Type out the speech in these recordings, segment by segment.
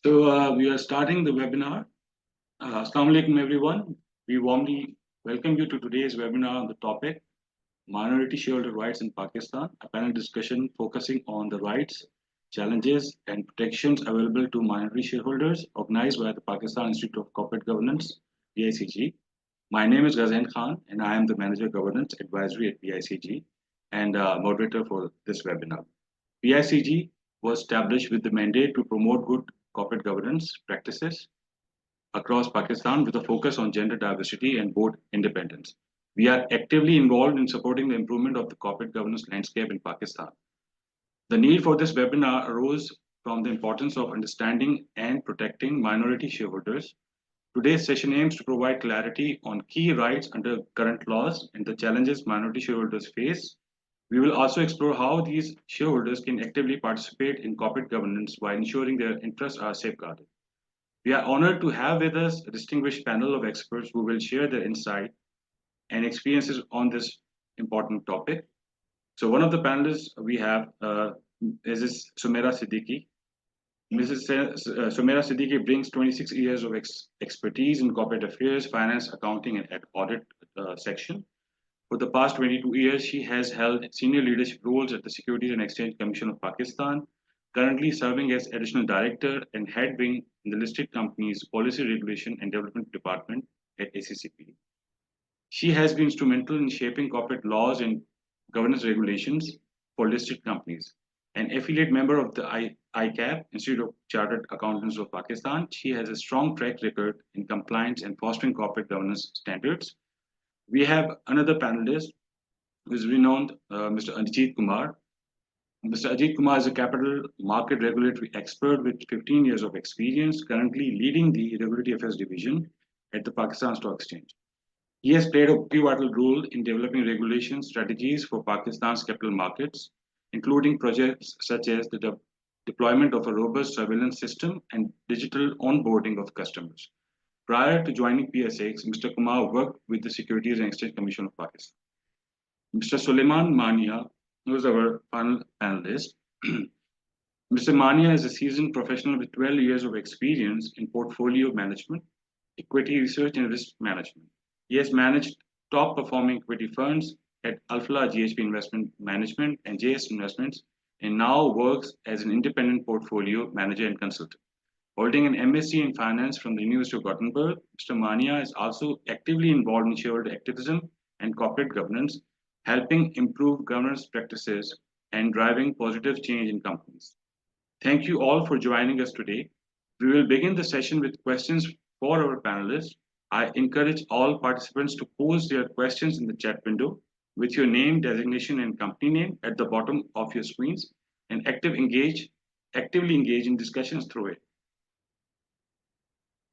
We are starting the webinar. Assalamu alaikum everyone. We warmly welcome you to today's webinar on the topic Minority Shareholder Rights in Pakistan, a panel discussion focusing on the rights, challenges and protections available to minority shareholders organized by the Pakistan Institute of Corporate Governance, PICG. My name is Ghazan Khan and I am the Manager Governance Advisory at PICG and moderator for this webinar. PICG was established with the mandate to promote good corporate governance practices across Pakistan with a focus on gender diversity and board independence. We are actively involved in supporting the improvement of the corporate governance landscape in Pakistan. The need for this webinar arose from the importance of understanding and protecting minority shareholders. Today's session aims to provide clarity on key rights under current laws and the challenges minority shareholders face. We will also explore how these shareholders can actively participate in corporate governance while ensuring their interests are safeguarded. We are honored to have with us a distinguished panel of experts who will share their insight and experiences on this important topic. So one of the panelists we have is Sumaira Siddiqui. Mrs. Sumaira Siddiqui brings 26 years of expertise in corporate affairs, finance, accounting, and audit section. For the past 22 years, she has held senior leadership roles at the Securities and Exchange Commission of Pakistan, currently serving as additional director and head wing in the listed company's Policy Regulation and Development Department at ACCP. She has been instrumental in shaping corporate laws and governance regulations for listed companies. An affiliate member of the ICAP, Institute of Chartered Accountants of Pakistan, she has a strong track record in compliance and fostering corporate governance standards. We have another panelist who is renowned, Mr. Ajit Kumar. Mr. Ajit Kumar is a capital market regulatory expert with 15 years of experience, currently leading the Regulatory Affairs Division at the Pakistan Stock Exchange. He has played a pivotal role in developing regulation strategies for Pakistan's capital markets, including projects such as the deployment of a robust surveillance system and digital onboarding of customers. Prior to joining PSX, Mr. Kumar worked with the Securities and Exchange Commission of Pakistan. Mr. Suleiman Mania, who is our final panelist. Mr. Mania is a seasoned professional with 12 years of experience in portfolio management, equity research, and risk management. He has managed top-performing equity funds at Alpha GHP Investment Management and JS Investments, and now works as an independent portfolio manager and consultant. Holding an MSc in finance from the University of Gothenburg, Mr. Mania is also actively involved in shareholder activism and corporate governance, helping improve governance practices and driving positive change in companies. Thank you all for joining us today. We will begin the session with questions for our panelists. I encourage all participants to post their questions in the chat window with your name, designation, and company name at the bottom of your screens, and actively engage in discussions through it.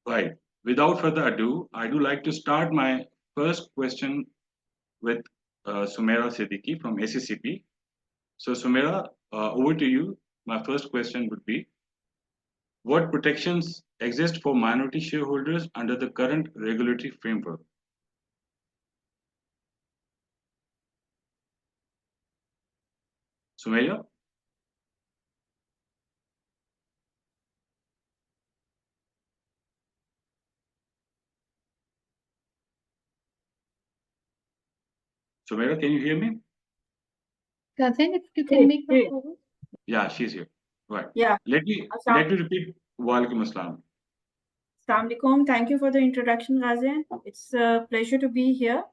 Right. Without further ado, I do like to start my first question with Sumaira Siddiqui from ACCP. So Sumaira, over to you. My first question would be, what protections exist for minority shareholders under the current regulatory framework? Sumaira? Sumaira, can you hear me? Ghazan, if you can make the call. Yeah, she's here. Right. Yeah. Let me repeat. Walaikum assalam. Assalamu alaikum. Thank you for the introduction, Ghazan. It's a pleasure to be here.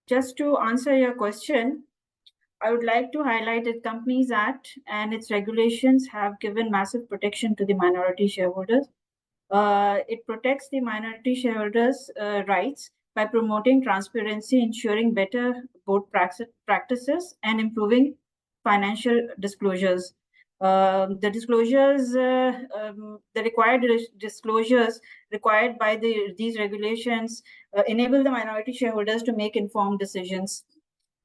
Just to answer your question, I would like to highlight that Companies Act and its regulations have given massive protection to the minority shareholders. It protects the minority shareholders' rights by promoting transparency, ensuring better board practices, and improving financial disclosures. The required disclosures required by these regulations enable the minority shareholders to make informed decisions.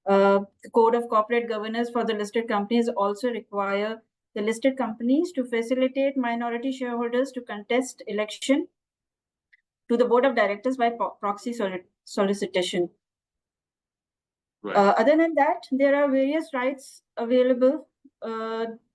The Code of Corporate Governance for the listed companies also require the listed companies to facilitate minority shareholders to contest election to the board of directors by proxy solicitation. Right. Other than that, there are various rights available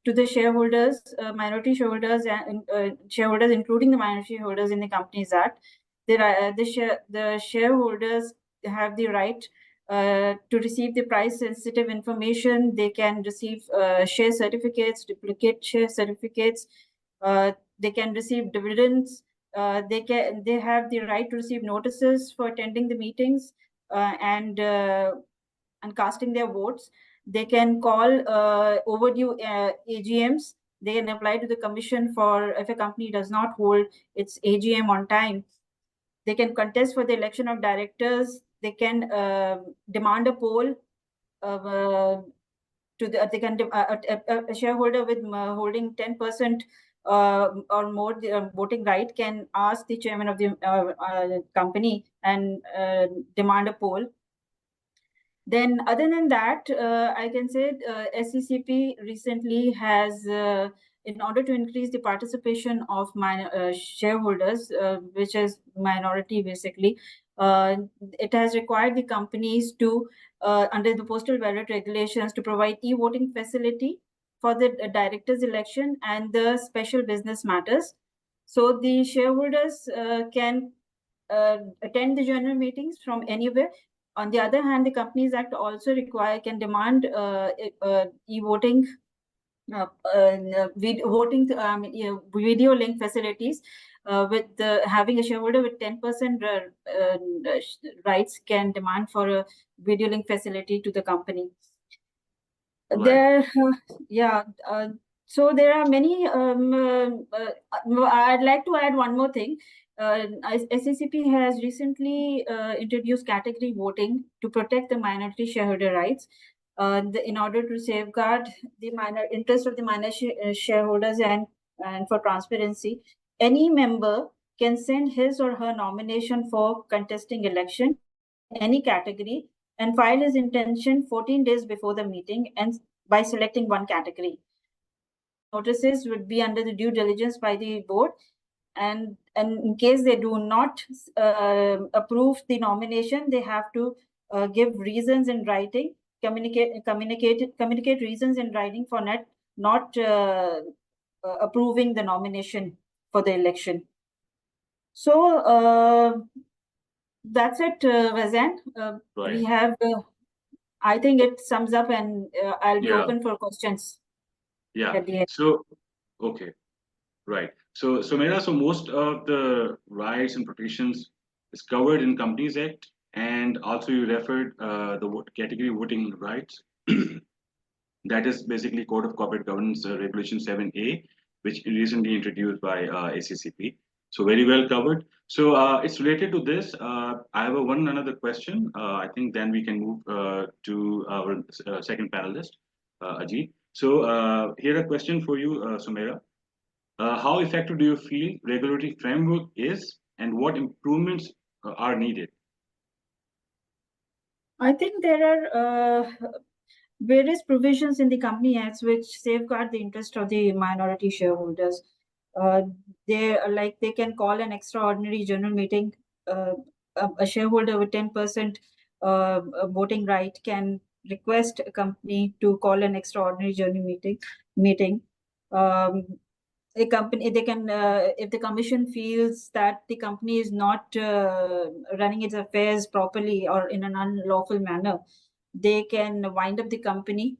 to the shareholders, minority shareholders, and shareholders, including the minority shareholders in the Companies Act. The shareholders have the right to receive the price-sensitive information. They can receive share certificates, duplicate share certificates. They can receive dividends. They have the right to receive notices for attending the meetings and casting their votes. They can call overdue AGMs. They can apply to the commission for if a company does not hold its AGM on time. They can contest for the election of directors. They can demand a poll. They can a shareholder with holding 10% or more voting right can ask the chairman of the company and demand a poll. Then, other than that, I can say SCCP recently has, in order to increase the participation of shareholders, which is minority basically, it has required the companies to, under the postal ballot regulations, to provide e-voting facility for the directors' election and the special business matters. So the shareholders can attend the general meetings from anywhere. On the other hand, the Companies Act also can demand e-voting, video link facilities with having a shareholder with 10% rights can demand for a video link facility to the company. Right. So there are many. I'd like to add one more thing. SCCP has recently introduced category voting to protect the minority shareholder rights. In order to safeguard the interest of the shareholders and for transparency, any member can send his or her nomination for contesting election in any category and file his intention 14 days before the meeting and by selecting one category. The notices would be under the due diligence by the board, and in case they do not approve the nomination, they have to give reasons in writing, communicate reasons in writing for not approving the nomination for the election. So that's it, Vazan. Right. We have, I think it sums up, and I'll be open for questions. Yeah. At the end. So, okay. Right. So Meera, so most of the rights and protections is covered in Companies Act, and also you referred the category voting rights. That is basically Code of Corporate Governance Regulation 7A, which recently introduced by ACCP. So very well covered. So it's related to this. I have one another question. I think then we can move to our second panelist, Ajit. So here a question for you, Sumaira. How effective do you feel regulatory framework is, and what improvements are needed? I think there are various provisions in the Company Acts which safeguard the interest of the minority shareholders. They can call an extraordinary general meeting. A shareholder with 10% voting right can request a company to call an extraordinary general meeting. A company, they can, if the commission feels that the company is not running its affairs properly or in an unlawful manner, they can wind up the company.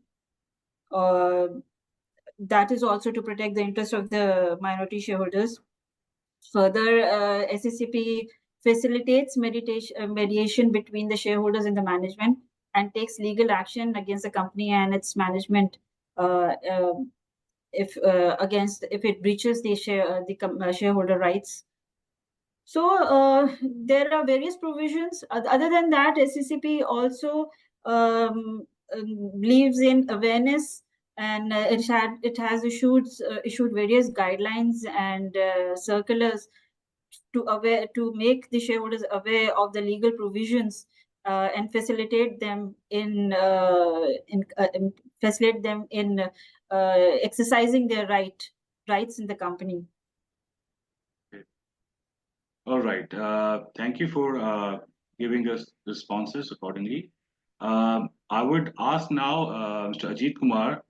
That is also to protect the interest of the minority shareholders. Further, SCCP facilitates mediation between the shareholders and the management and takes legal action against the company and its management if it breaches the shareholder rights. So there are various provisions. Other than that, SCCP also believes in awareness, and it has issued various guidelines and circulars to make the shareholders aware of the legal provisions and facilitate them in exercising their rights in the company. All right. Thank you for giving us responses accordingly. I would ask now Mr. Ajit Kumar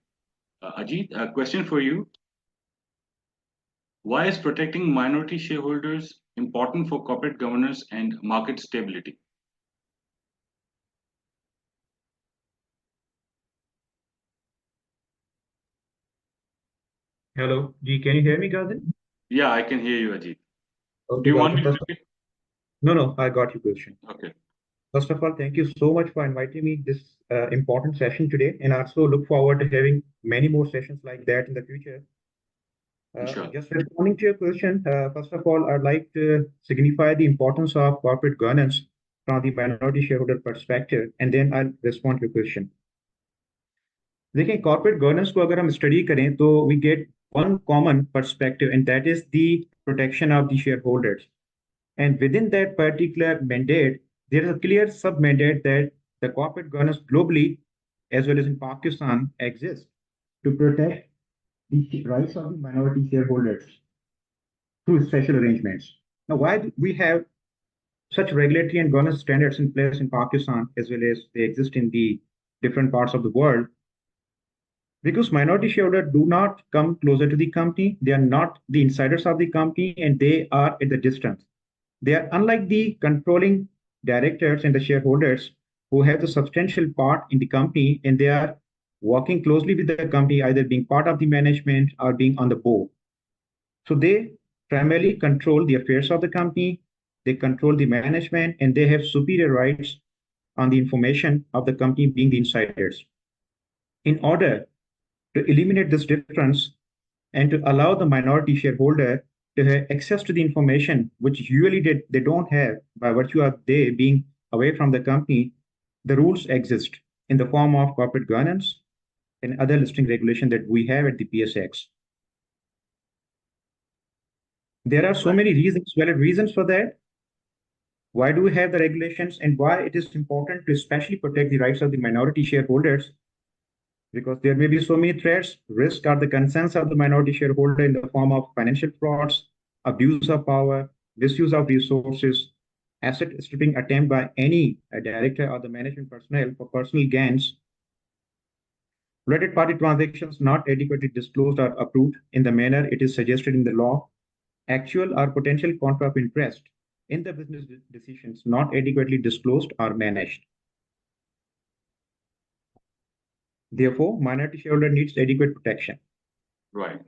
Ajit, a question for you. Why is protecting minority shareholders important for corporate governance and market stability? Hello, G, can you hear me, Gazin? Yeah, I can hear you, Ajit. Okay, Do you want me Gazin. to repeat? No, I got your question. Okay. First of all, thank you so much for inviting me this important session today, and also look forward to having many more sessions like that in the future. Sure. Just responding to your question, first of all, I'd like to signify the importance of corporate governance from the minority shareholder perspective, and then I'll respond to your question. देखिए corporate governance को अगर हम study करें तो we get one common perspective, and that is the protection of the shareholders. And within that particular mandate, there is a clear sub-mandate that the corporate governance globally, as well as in Pakistan, exists to protect the rights of the minority shareholders through special arrangements. Now, why do we have such regulatory and governance standards in place in Pakistan, as well as they exist in the different parts of the world? Because minority shareholders do not come closer to the company, they are not the insiders of the company, and they are at the distance. They are unlike the controlling directors and the shareholders who have the substantial part in the company, and they are working closely with the company, either being part of the management or being on the board. So they primarily control the affairs of the company, they control the management, and they have superior rights on the information of the company, being the insiders. In order to eliminate this difference and to allow the minority shareholder to have access to the information which usually they don't have by virtue of they being away from the company, the rules exist in the form of corporate governance and other listing regulation that we have at the PSX. There are so many reasons, valid reasons for that. Why do we have the regulations, and why it is important to especially protect the rights of the minority shareholders? Because there may be so many threats, risks, or the concerns of the minority shareholder in the form of financial frauds, abuse of power, misuse of resources, asset stripping attempt by any director or the management personnel for personal gains, related party transactions not adequately disclosed or approved in the manner it is suggested in the law, actual or potential conflict of interest in the business decisions not adequately disclosed or managed. Therefore, minority shareholder needs adequate protection. Right.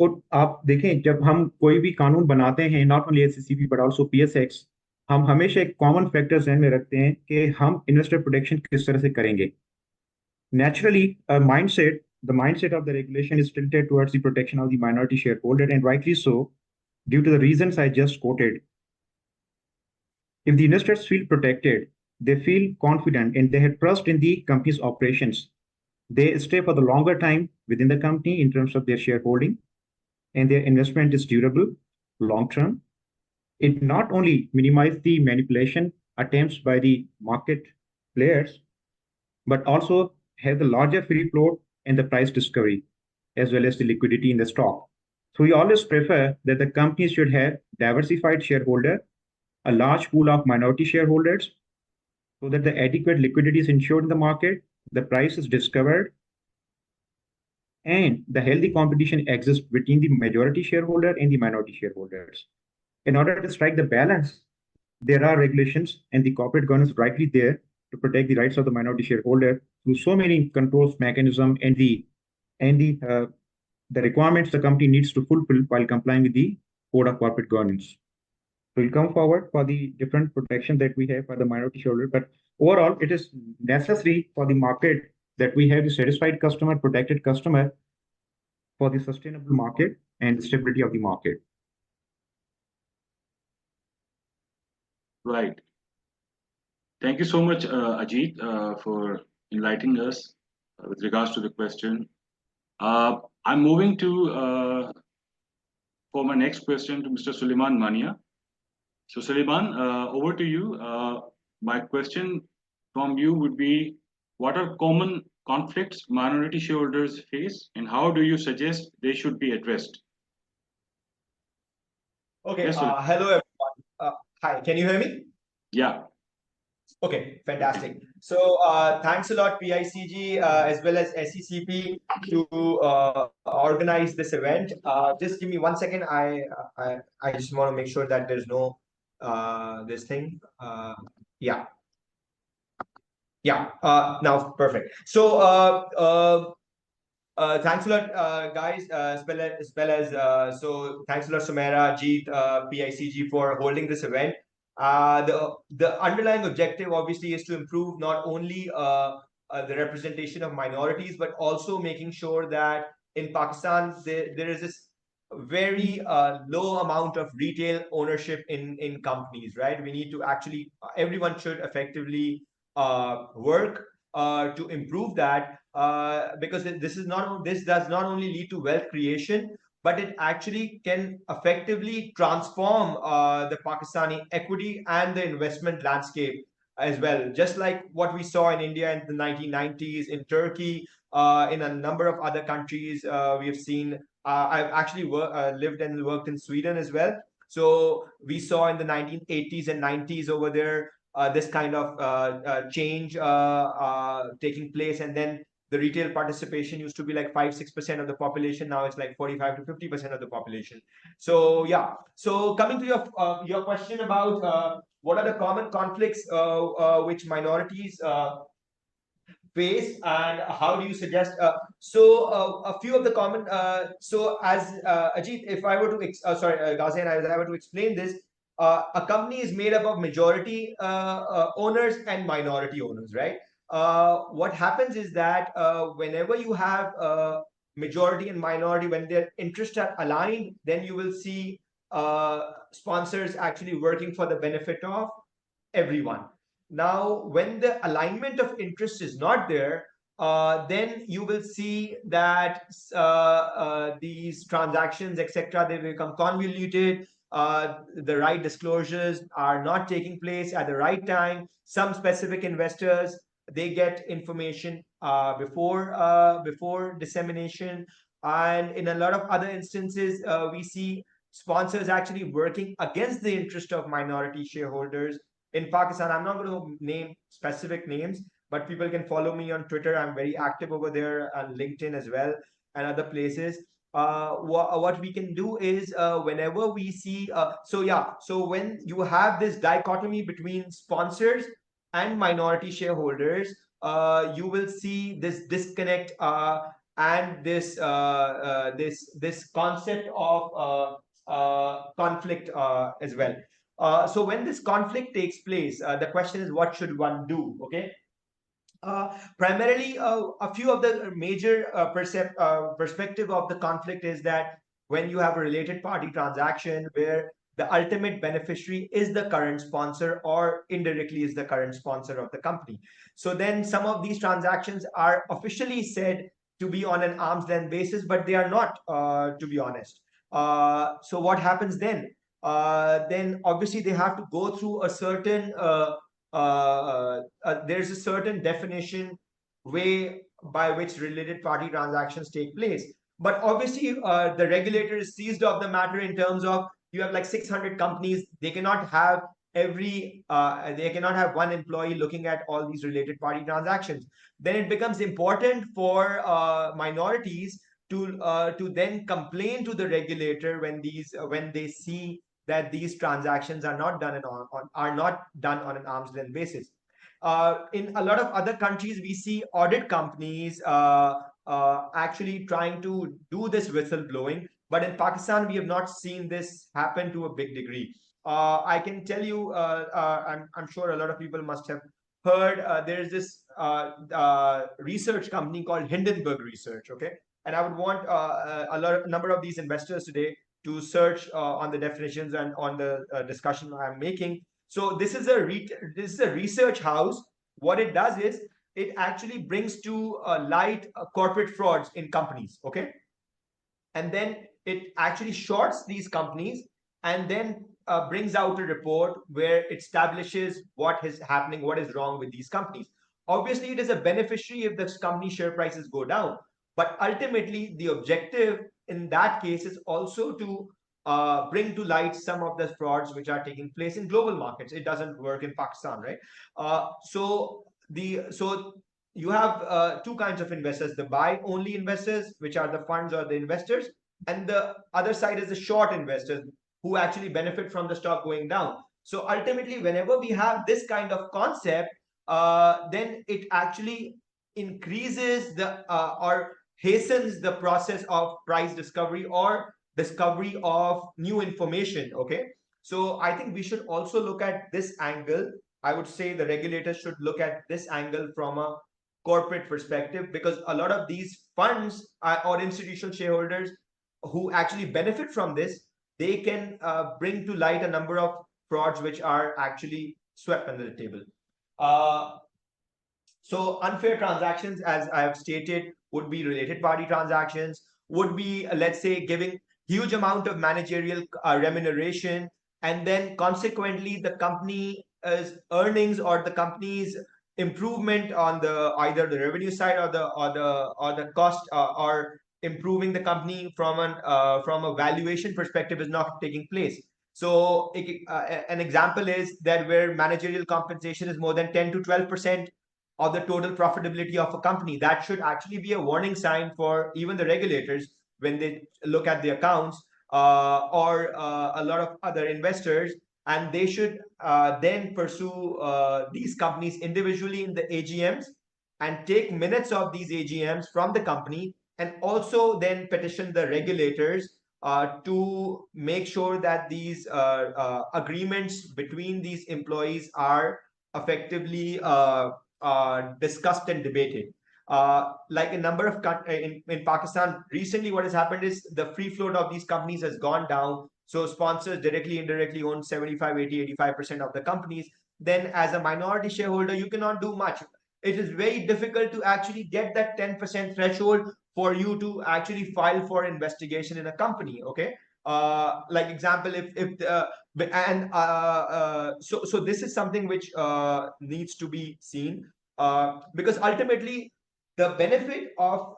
और आप देखें जब हम कोई भी कानून बनाते हैं, not only SCCB but also PSX, हम हमेशा एक कॉमन फैक्टर ध्यान में रखते हैं कि हम इन्वेस्टर प्रोटेक्शन किस तरह से करेंगे. Naturally, the mindset of the regulation is tilted towards the protection of the minority shareholder, and rightly so, due to the reasons I just quoted. If the investors feel protected, they feel confident, and they have trust in the company's operations. They stay for the longer time within the company in terms of their shareholding, and their investment is durable, long-term. It not only minimizes the manipulation attempts by the market players, but also have the larger free float and the price discovery, as well as the liquidity in the stock. So we always prefer that the company should have diversified shareholder, a large pool of minority shareholders, so that the adequate liquidity is ensured in the market, the price is discovered, and the healthy competition exists between the majority shareholder and the minority shareholders. In order to strike the balance, there are regulations and the corporate governance rightly there to protect the rights of the minority shareholder through so many controls mechanism and the requirements the company needs to fulfill while complying with the code of corporate governance. So we'll come forward for the different protection that we have for the minority shareholder, but overall, it is necessary for the market that we have a satisfied customer, protected customer for the sustainable market and the stability of the market. Right. Thank you so much, Ajit, for enlightening us with regards to the question. I'm moving to for my next question to Mr. Suleiman Mania. So, Suleiman, over to you. My question from you would be: what are common conflicts minority shareholders face, and how do you suggest they should be addressed? Okay. Yes, Suleiman. Hello, everyone. Hi, can you hear me? Yeah. Okay, fantastic. So thanks a lot, PICG, as well as SECP to organize this event. Just give me 1 second. I just want to make sure that there's no this thing. Yeah, yeah. Now perfect. So thanks a lot, guys. So thanks a lot, Sumera, Jeet, PICG for holding this event. The underlying objective obviously is to improve not only the representation of minorities, but also making sure that in Pakistan there is this very low amount of retail ownership in companies, right? We need to actually everyone should effectively work to improve that, because this does not only lead to wealth creation, but it actually can effectively transform the Pakistani equity and the investment landscape as well. Just like what we saw in India in the 1990s, in Turkey, in a number of other countries, we have seen. I've actually lived and worked in Sweden as well. So we saw in the 1980s and 90s over there this kind of change taking place, and then the retail participation used to be like 5-6% of the population. Now it's like 45 to 50% of the population. So yeah. So coming to your question about what are the common conflicts which minorities face, and how do you suggest a few of the common so as Ajit, if I were to Ghazi, as I were to explain this, a company is made up of majority owners and minority owners, right? What happens is that whenever you have majority and minority, when their interests are aligned, then you will see sponsors actually working for the benefit of everyone. Now, when the alignment of interest is not there, then you will see that these transactions, etc., they become convoluted. The right disclosures are not taking place at the right time. Some specific investors, they get information before dissemination, and in a lot of other instances, we see sponsors actually working against the interest of minority shareholders in Pakistan. I'm not going to name specific names, but people can follow me on Twitter. I'm very active over there, on LinkedIn as well, and other places. What we can do is whenever we see, so when you have this dichotomy between sponsors and minority shareholders, you will see this disconnect and this concept of conflict as well. So when this conflict takes place, the question is, what should one do? Okay. Primarily, a few of the major perspective of the conflict is that when you have a related party transaction where the ultimate beneficiary is the current sponsor or indirectly is the current sponsor of the company. So then some of these transactions are officially said to be on an arm's length basis, but they are not, to be honest. So what happens then? Then obviously they have to go through a certain there's a certain definition way by which related party transactions take place. But obviously, the regulator is seized of the matter in terms of you have like 600 companies. They cannot have they cannot have one employee looking at all these related party transactions. Then it becomes important for minorities to then complain to the regulator when they see that these transactions are not done on an arm's length basis. In a lot of other countries, we see audit companies actually trying to do this whistleblowing, but in Pakistan, we have not seen this happen to a big degree. I can tell you, I'm sure a lot of people must have heard. There's this research company called Hindenburg Research. Okay, and I would want a number of these investors today to search on the definitions and on the discussion I'm making. So this is a research house. What it does is it actually brings to light corporate frauds in companies. Okay, and then it actually shorts these companies and then brings out a report where it establishes what is happening, what is wrong with these companies. Obviously, it is a beneficiary if the company share prices go down, but ultimately the objective in that case is also to bring to light some of the frauds which are taking place in global markets. It doesn't work in Pakistan, right? So you have two kinds of investors: the buy only investors, which are the funds or the investors, and the other side is the short investors who actually benefit from the stock going down. So ultimately, whenever we have this kind of concept, then it actually increases the or hastens the process of price discovery or discovery of new information. Okay, so I think we should also look at this angle. I would say the regulators should look at this angle from a corporate perspective, because a lot of these funds or institutional shareholders who actually benefit from this, they can bring to light a number of frauds which are actually swept under the table. Uh, so unfair transactions, as I have stated, would be related party transactions, would be, let's say, giving huge amount of managerial remuneration, and then consequently the company's earnings or the company's improvement on the either the revenue side or the cost or improving the company from a valuation perspective is not taking place. So an example is that where managerial compensation is more than 10 to 12% of the total profitability of a company. That should actually be a warning sign for even the regulators when they look at the accounts or a lot of other investors, and they should then pursue these companies individually in the AGMs and take minutes of these AGMs from the company, and also then petition the regulators to make sure that these agreements between these employees are effectively discussed and debated. Like a number of in Pakistan recently, what has happened is the free float of these companies has gone down. So sponsors directly, indirectly own 75, 80, 85% of the companies. Then as a minority shareholder, you cannot do much. It is very difficult to actually get that 10% threshold for you to actually file for investigation in a company. Okay. Like example, if the so this is something which needs to be seen, because ultimately the benefit of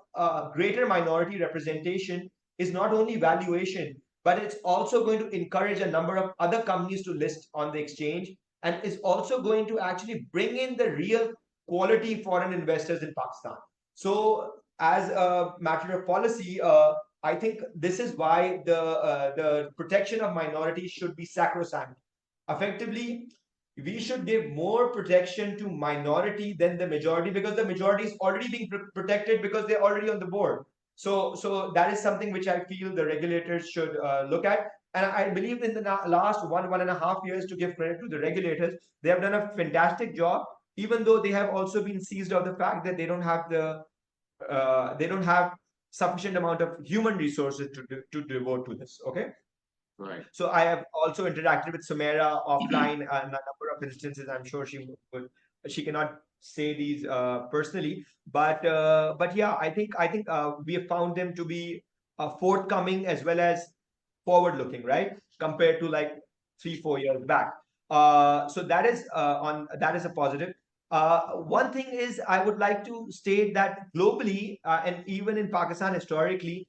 greater minority representation is not only valuation, but it's also going to encourage a number of other companies to list on the exchange, and is also going to actually bring in the real quality foreign investors in Pakistan. So as a matter of policy, I think this is why the protection of minorities should be sacrosanct. Effectively, we should give more protection to minority than the majority, because the majority is already being protected because they're already on the board. So that is something which I feel the regulators should look at. And I believe in the last 1.5 years, to give credit to the regulators, they have done a fantastic job, even though they have also been seized of the fact that they don't have sufficient amount of human resources to devote to this. Okay. Right. So I have also interacted with Sumaira offline on a number of instances. I'm sure she cannot say these personally, but yeah, I think we have found them to be forthcoming as well as forward looking, right? Compared to like 3-4 years back. So that is a positive. One thing is I would like to state that globally and even in Pakistan historically,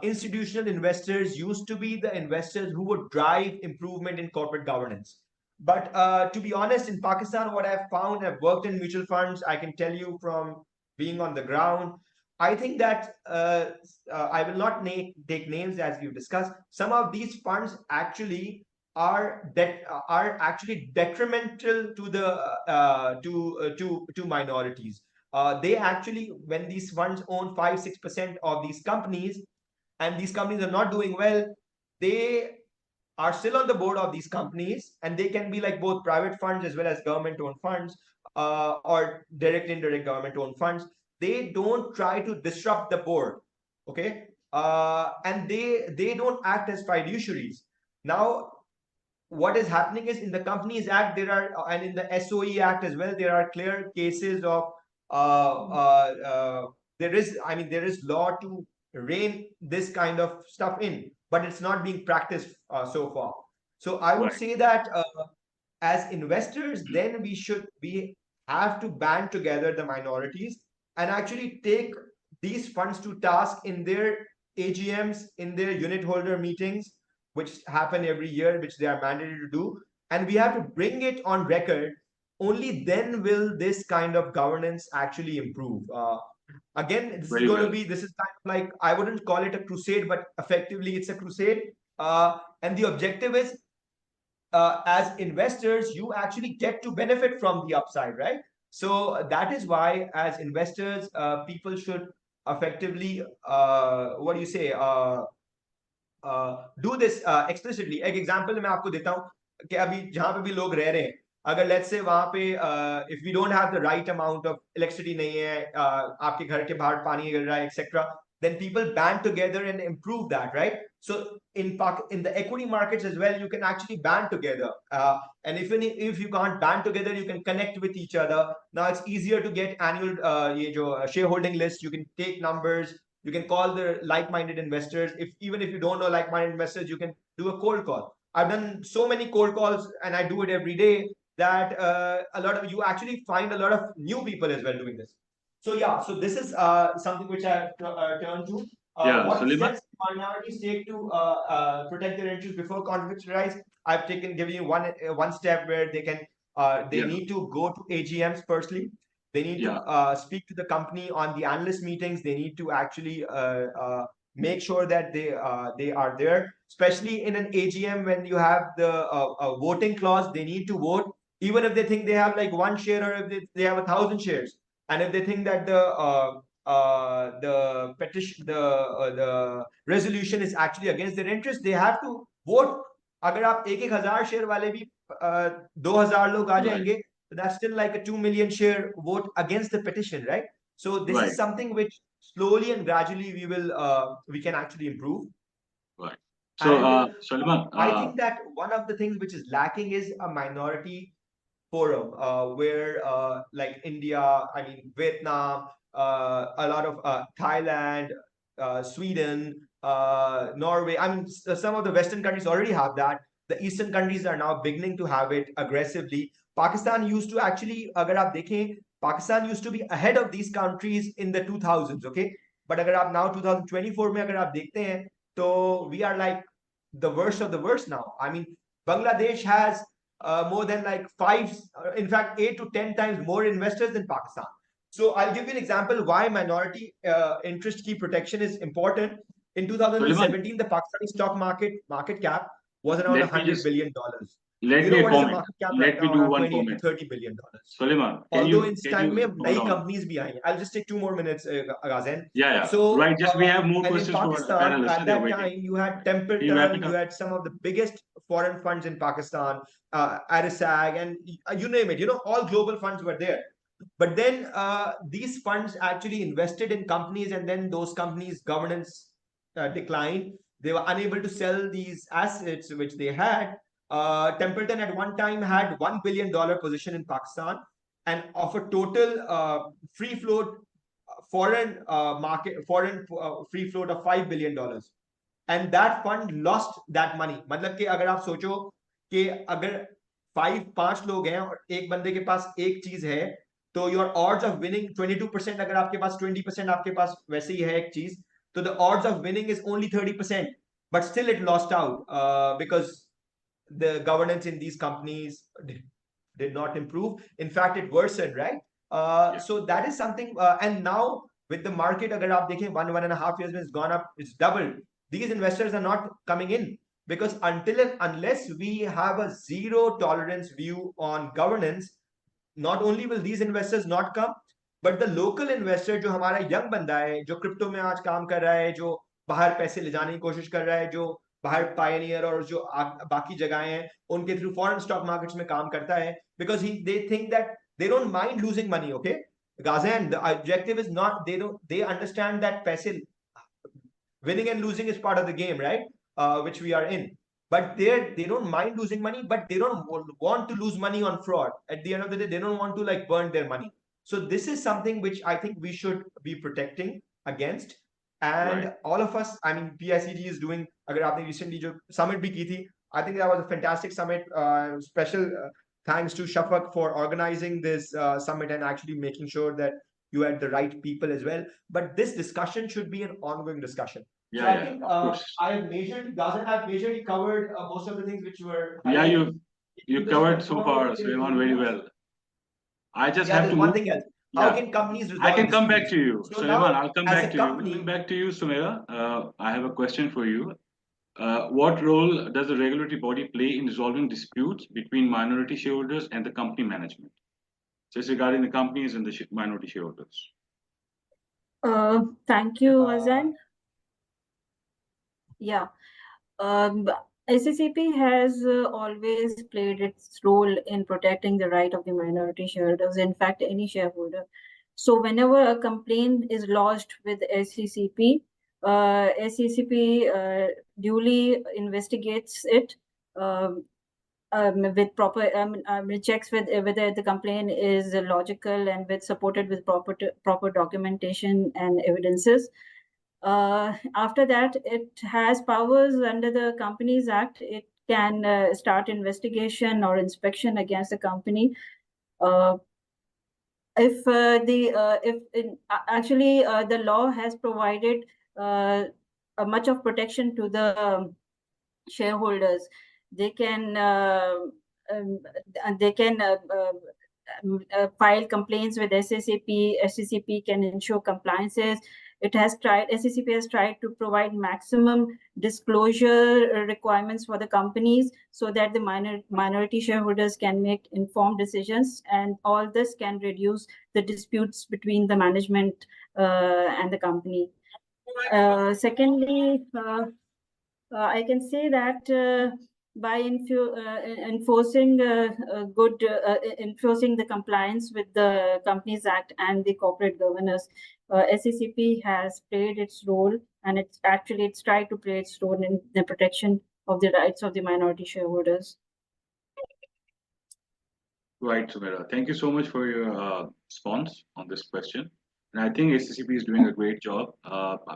institutional investors used to be the investors who would drive improvement in corporate governance. But to be honest, in Pakistan, what I've found, I've worked in mutual funds, I can tell you from being on the ground, I think that I will not take names as we've discussed. Some of these funds actually are actually detrimental to the to minorities. They actually, when these funds own 5-6% of these companies, and these companies are not doing well, they are still on the board of these companies, and they can be like both private funds as well as government owned funds, or direct indirect government owned funds. They don't try to disrupt the board. Okay. And they don't act as fiduciaries. Now what is happening is, in the Companies Act there are, and in the SOE Act as well, there are clear cases of there is, I mean, there is law to rein this kind of stuff in, but it's not being practiced so far. So I would Right. say that as investors, then we have to band together the minorities and actually take these funds to task in their AGMs, in their unit holder meetings, which happen every year, which they are mandated to do, and we have to bring it on record. Only then will this kind of governance actually improve. Again, this is Very going to well. be, this is kind of like, I wouldn't call it a crusade, but effectively it's a crusade. And the objective is, as investors, you actually get to benefit from the upside, right? So that is why, as investors, people should effectively, what do you say, do this explicitly. एक example मैं आपको देता हूँ कि अभी जहाँ पे भी लोग रह रहे हैं, अगर let's say वहाँ पे if we don't have the right amount of electricity नहीं है, आपके घर के बाहर पानी गिर रहा है, etc., then people band together and improve that, right? So in the equity markets as well, you can actually band together, and if you can't band together, you can connect with each other. Now it's easier to get annual ये जो shareholding list. You can take numbers, you can call the like-minded investors. Even if you don't know like-minded investors, you can do a cold call. I've done so many cold calls, and I do it every day, that a lot of you actually find a lot of new people as well doing this. So yeah, so this is something which I turned to. Yeah, What Suleiman? steps minorities take to protect their interests before conflicts arise? I've given you one step where they can they Yeah. need to go to AGMs firstly. They need Yeah. to speak to the company on the analyst meetings. They need to actually make sure that they are there, especially in an AGM when you have the voting clause. They need to vote, even if they think they have like one share, or if they have 1,000 shares, and if they think that the petition, the resolution is actually against their interest, they have to vote. अगर आप एक हजार share वाले भी 2,000 लोग आ जाएंगे, so that's still like a 2 million share vote against the petition, right? So this Right. is something which slowly and gradually we can actually improve. Right. So, And Suleiman, I think that one of the things which is lacking is a minority forum, where like India, I mean Vietnam, a lot of Thailand, Sweden, Norway. I mean, some of the Western countries already have that. The Eastern countries are now beginning to have it aggressively. Pakistan used to actually, अगर आप देखें, Pakistan used to be ahead of these countries in the 2000s, okay? But अगर आप now 2024 में अगर आप देखते हैं, तो we are like the worst of the worst now. I mean, Bangladesh has more than like in fact, 8 to 10 times more investors than Pakistan. So I'll give you an example why minority interest key protection is important. In 2017, the Pakistani stock market cap was around $100 billion. Let You me know what is the comment. market cap Let right me now? do Around one 28 comment. to $30 billion. Suleiman, Although in can time you mein hold नई on? companies bhi aayi. I'll just take 2 more minutes, Ghazen. Yeah. So Right, just we have more and in questions for Pakistan panelists. at They're that waiting. time, you had Can you wrap Templeton, it you up? had some of the biggest foreign funds in Pakistan, Arisag, and you name it. You know, all global funds were there. But then these funds actually invested in companies, and then those companies' governance declined. They were unable to sell these assets which they had. Templeton at one time had $1 billion position in Pakistan, and of a total free float foreign free float of $5 billion. And that fund lost that money. मतलब कि अगर आप सोचो कि अगर 5 लोग हैं और एक बंदे के पास एक चीज है, तो योर odds of winning 22%, अगर आपके पास 20% आपके पास वैसे ही है एक चीज, तो the odds of winning is only 30%, but still it lost out because the governance in these companies did not improve. In fact, it worsened, right? So that is something. And now with the market, agar aap dekhen, 1.5 years, it's gone up, it's doubled. These investors are not coming in because until and unless we have a zero tolerance view on governance, not only will these investors not come, but the local investor जो हमारा young बंदा है, जो crypto में आज काम कर रहा है, जो बाहर पैसे ले जाने की कोशिश कर रहा है, जो बाहर पायनियर और जो बाकी जगहें हैं उनके थ्रू फॉरेन स्टॉक मार्केट्स में काम करता है, because they think that they don't mind losing money, okay? Ghazen, the objective is not, they understand that पैसे winning and losing is part of the game, right? Which we are in. But they don't mind losing money, but they don't want to lose money on fraud. At the end of the day, they don't want to like burn their money. So this is something which I think we should be protecting against. And all of us, I mean, PICG is doing, agar aapne recently jo summit bhi ki thi, I think that was a fantastic summit. Special thanks to Shafak for organizing this summit and actually making sure that you had the right people as well. But this discussion should be an ongoing discussion. So Yeah, I yeah, think of course. I have majorly, Gazan, I've majorly covered most of the things which were. Yeah, highlighted. you Just covered so confirm far, if there's Sulaiman, anything very else. well. I just Yeah, have there's to one move. thing else. How Yeah, can companies I resolve can come back disputes? to you, So Sulaiman. now, I'll come as back a to you. company, Coming back to you, Sumaira. I have a question for you. What role does the regulatory body play in resolving disputes between minority shareholders and the company management? Just regarding the companies and the minority shareholders. Thank you, uh, Azan. Yeah. SCCP has always played its role in protecting the right of the minority shareholders, in fact, any shareholder. So whenever a complaint is lodged with SCCP, SCCP duly investigates it with proper, checks with whether the complaint is logical and with supported with proper documentation and evidences. After that, it has powers under the Companies Act. It can start investigation or inspection against the company. Actually the law has provided much of protection to the shareholders. They can um, file complaints with SCCP. SCCP can ensure compliances. SCCP has tried to provide maximum disclosure requirements for the companies so that the minority shareholders can make informed decisions, and all this can reduce the disputes between the management and the company. Secondly, I can say that by enforcing enforcing the compliance with the Companies Act and the corporate governance, SCCP has played its role, and it's tried to play its role in the protection of the rights of the minority shareholders. Right, Sumera. Thank you so much for your response on this question. And I think SCCP is doing a great job.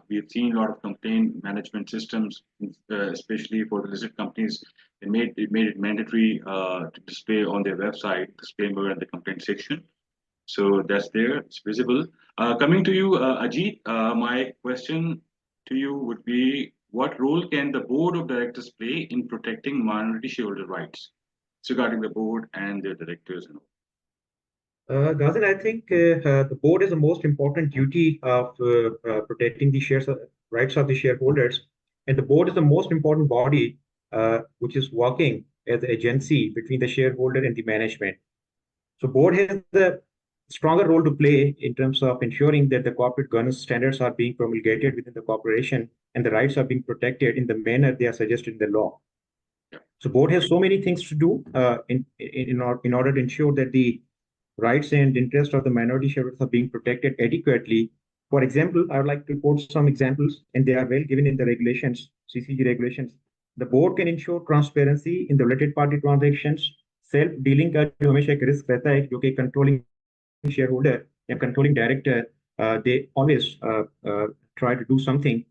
We've seen a lot of complaint management systems, especially for the listed companies. It made it mandatory to display on their website disclaimer in the complaint section. So that's there, it's visible. Coming to you, Ajit, my question to you would be, what role can the board of directors play in protecting minority shareholder rights? It's regarding the board and their directors and all. Gazan, I think the board is the most important duty of protecting the rights of the shareholders, and the board is the most important body which is working as an agency between the shareholder and the management. So board has the stronger role to play in terms of ensuring that the corporate governance standards are being promulgated within the corporation and the rights are being protected in the manner they are suggested in the law. So board has so many things to do in order to ensure that the rights and interests of the minority shareholders are being protected adequately. For example, I would like to quote some examples, and they are well given in the regulations, CCG regulations. The board can ensure transparency in the related party transactions. Self dealing का जो हमेशा एक risk रहता है क्योंकि controlling shareholder या controlling director they always try to do something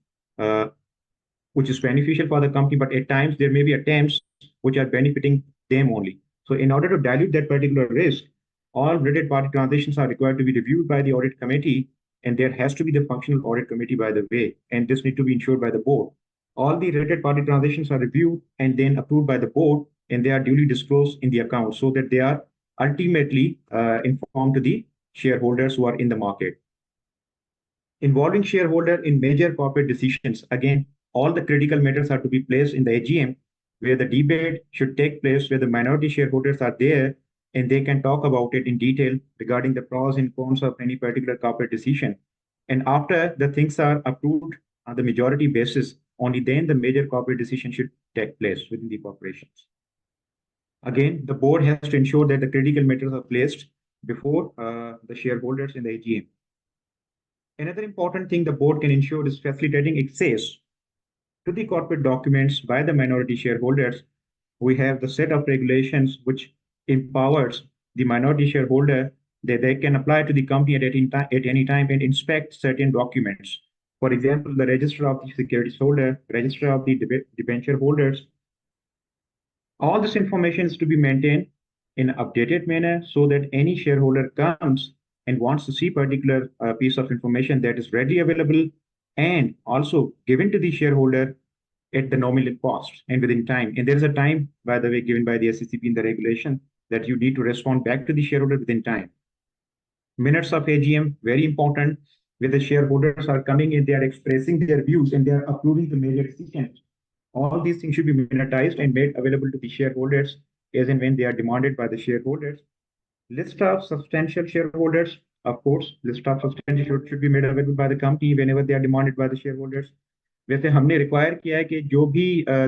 which is beneficial for the company, but at times there may be attempts which are benefiting them only. So in order to dilute that particular risk, all related party transactions are required to be reviewed by the audit committee, and there has to be the functional audit committee, by the way, and this need to be ensured by the board. All the related party transactions are reviewed and then approved by the board, and they are duly disclosed in the account so that they are ultimately informed to the shareholders who are in the market. Involving shareholder in major corporate decisions. Again, all the critical matters are to be placed in the AGM, where the debate should take place, where the minority shareholders are there and they can talk about it in detail regarding the pros and cons of any particular corporate decision. And after the things are approved on the majority basis, only then the major corporate decision should take place within the corporations. Again, the board has to ensure that the critical matters are placed before the shareholders in the AGM. Another important thing the board can ensure is facilitating access to the corporate documents by the minority shareholders. We have the set of regulations which empowers the minority shareholder that they can apply to the company at any time and inspect certain documents. For example, the register of the securities holder, register of the debenture holders. All this information is to be maintained in an updated manner so that any shareholder comes and wants to see particular piece of information that is readily available and also given to the shareholder at the nominal cost and within time. And there is a time, by the way, given by the SECP in the regulation that you need to respond back to the shareholder within time. Minutes of AGM, very important, where the shareholders are coming in, they are expressing their views and they are approving the major decisions. All these things should be minutized and made available to the shareholders as and when they are demanded by the shareholders. List of substantial shareholders, of course, list of substantial should be made available by the company whenever they are demanded by the shareholders. वैसे हमने require किया है कि जो भी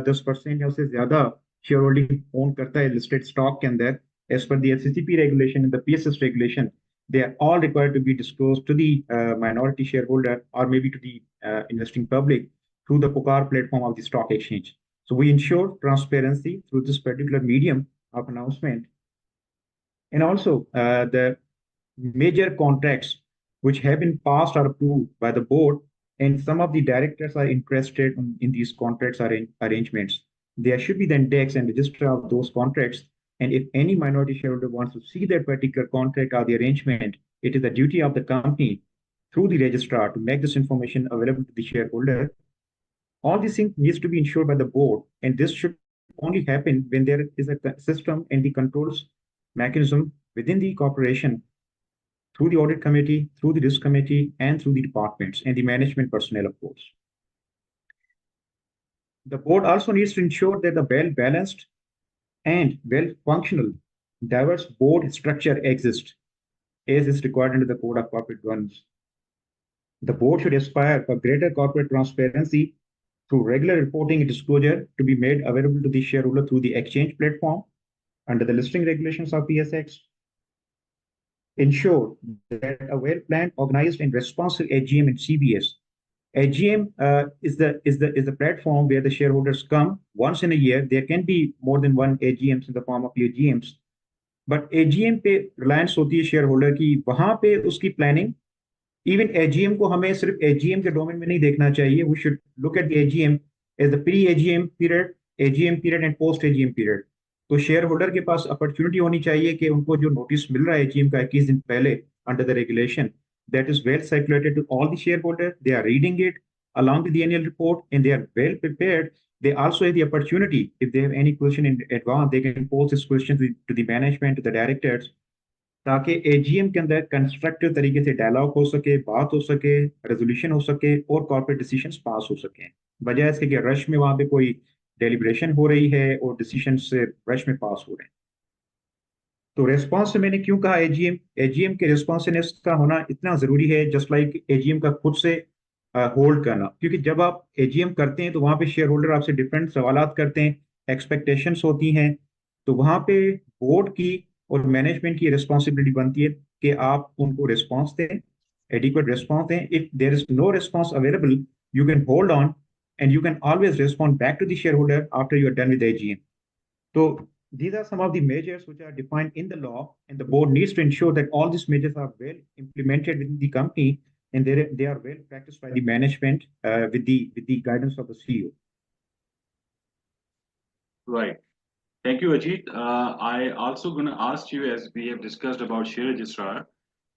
10% या उससे ज्यादा शेयर होल्डिंग ओन करता है लिस्टेड स्टॉक के अंदर एज पर the SCCP regulation and the PSS regulation they are all required to be disclosed to the minority shareholder or maybe to the investing public through the Pokar platform of the stock exchange. So we ensure transparency through this particular medium of announcement. And also the major contracts which have been passed or approved by the board, and some of the directors are interested in these contracts or arrangements. There should be the index and register of those contracts. And if any minority shareholder wants to see that particular contract or the arrangement, it is the duty of the company through the registrar to make this information available to the shareholder. All these things needs to be ensured by the board, and this should only happen when there is a system and the controls mechanism within the corporation through the audit committee, through the risk committee, and through the departments and the management personnel, of course. The board also needs to ensure that the well-balanced and well-functional diverse board structure exists as is required under the Code of Corporate Governance. The board should aspire for greater corporate transparency through regular reporting and disclosure to be made available to the shareholder through the exchange platform under the listing regulations of PSX. Ensure that a well-planned, organized, and responsive AGM and CBS. AGM is the platform where the shareholders come once in a year. There can be more than one AGMs in the form of AGMs, but AGM पे reliance होती है shareholder की, वहां पे उसकी planning. Even AGM को हमें सिर्फ AGM के डोमेन में नहीं देखना चाहिए. We should look at the AGM as the pre-AGM period, AGM period, and post-AGM period. तो शेयर होल्डर के पास अपॉर्चुनिटी होनी चाहिए कि उनको जो नोटिस मिल रहा है एजीएम का 21 दिन पहले under the regulation that is well circulated to all the shareholders. They are reading it along with the annual report and they are well prepared. They also have the opportunity, if they have any question in advance, they can pose this question to the management, to the directors, ताकि AGM के अंदर constructive तरीके से dialogue हो सके, बात हो सके, रेजोल्यूशन हो सके और कॉर्पोरेट डिसीजंस पास हो सके, बजाय इसके कि रश में वहां पे कोई डेलिब्रेशन हो रही है और डिसीजन से रश में पास हो रहे हैं. तो रेस्पॉन्स मैंने क्यों कहा एजीएम के रेस्पॉन्सिवनेस का होना इतना जरूरी है, जस्ट लाइक एजीएम का खुद से होल्ड करना, क्योंकि जब आप एजीएम करते हैं तो वहां पे शेयर होल्डर आपसे डिफरेंट सवालात करते हैं, एक्सपेक्टेशंस होती हैं, तो वहां पे बोर्ड की और मैनेजमेंट की रिस्पॉन्सिबिलिटी बनती है कि आप उनको रिस्पॉन्स दें, एडिक्वेट रिस्पॉन्स दें. If there is no response available, you can hold on and you can always respond back to the shareholder after you are done with the AGM. So these are some of the measures which are defined in the law, and the board needs to ensure that all these measures are well implemented within the company and they are well practiced by the management with the guidance of the CEO. Right. Thank you, Ajit. I also going to ask you, as we have discussed about share registrar.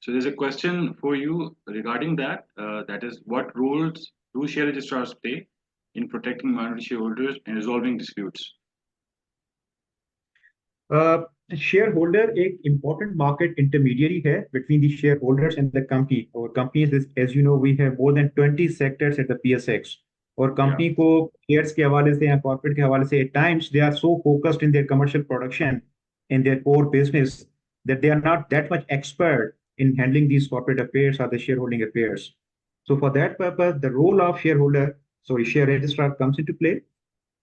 So there's a question for you regarding that. That is, what roles do share registrars play in protecting minority shareholders and resolving disputes? Shareholder एक important market intermediary है between the shareholders and the company. Our companies, as you know, we have more than 20 sectors at the PSX. और company को shares के हवाले से या corporate के हवाले से at times they are so focused in their commercial production in their core business that they are not that much expert in handling these corporate affairs or the shareholding affairs. So for that purpose, the role of share registrar comes into play.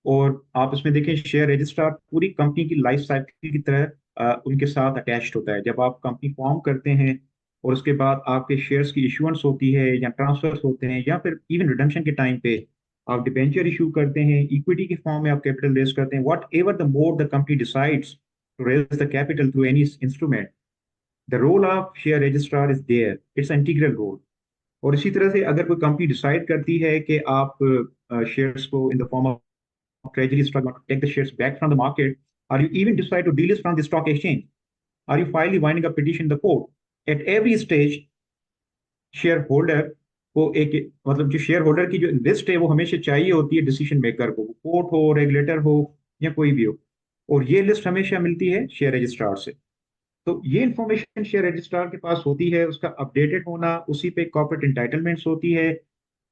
और आप इसमें देखें share registrar पूरी company की life cycle की तरह उनके साथ अटैच्ड होता है. जब आप कंपनी फॉर्म करते हैं और उसके बाद आपके शेयर्स की इशुएंस होती है या ट्रांसफर्स होते हैं या फिर इवन रिडम्पशन के टाइम पे आप डिबेंचर इशू करते हैं, इक्विटी के फॉर्म में आप कैपिटल रेज करते हैं, whatever the mode the company decides to raise the capital through any instrument, the role of share registrar is there. It's integral role. और इसी तरह से अगर कोई कंपनी डिसाइड करती है कि आप शेयर्स को इन the form of treasury stock to take the shares back from the market, or you even decide to delist from the stock exchange, or you finally winding up petition the court, at every stage shareholder को एक मतलब जो share holder की जो list है वो हमेशा चाहिए होती है डिसीजन मेकर को, कोर्ट हो, रेगुलेटर हो या कोई भी हो, और ये लिस्ट हमेशा मिलती है शेयर रजिस्ट्रार से। तो ये इंफॉर्मेशन शेयर रजिस्ट्रार के पास होती है, उसका अपडेटेड होना, उसी पे कॉर्पोरेट इंटाइटलमेंट्स होती है,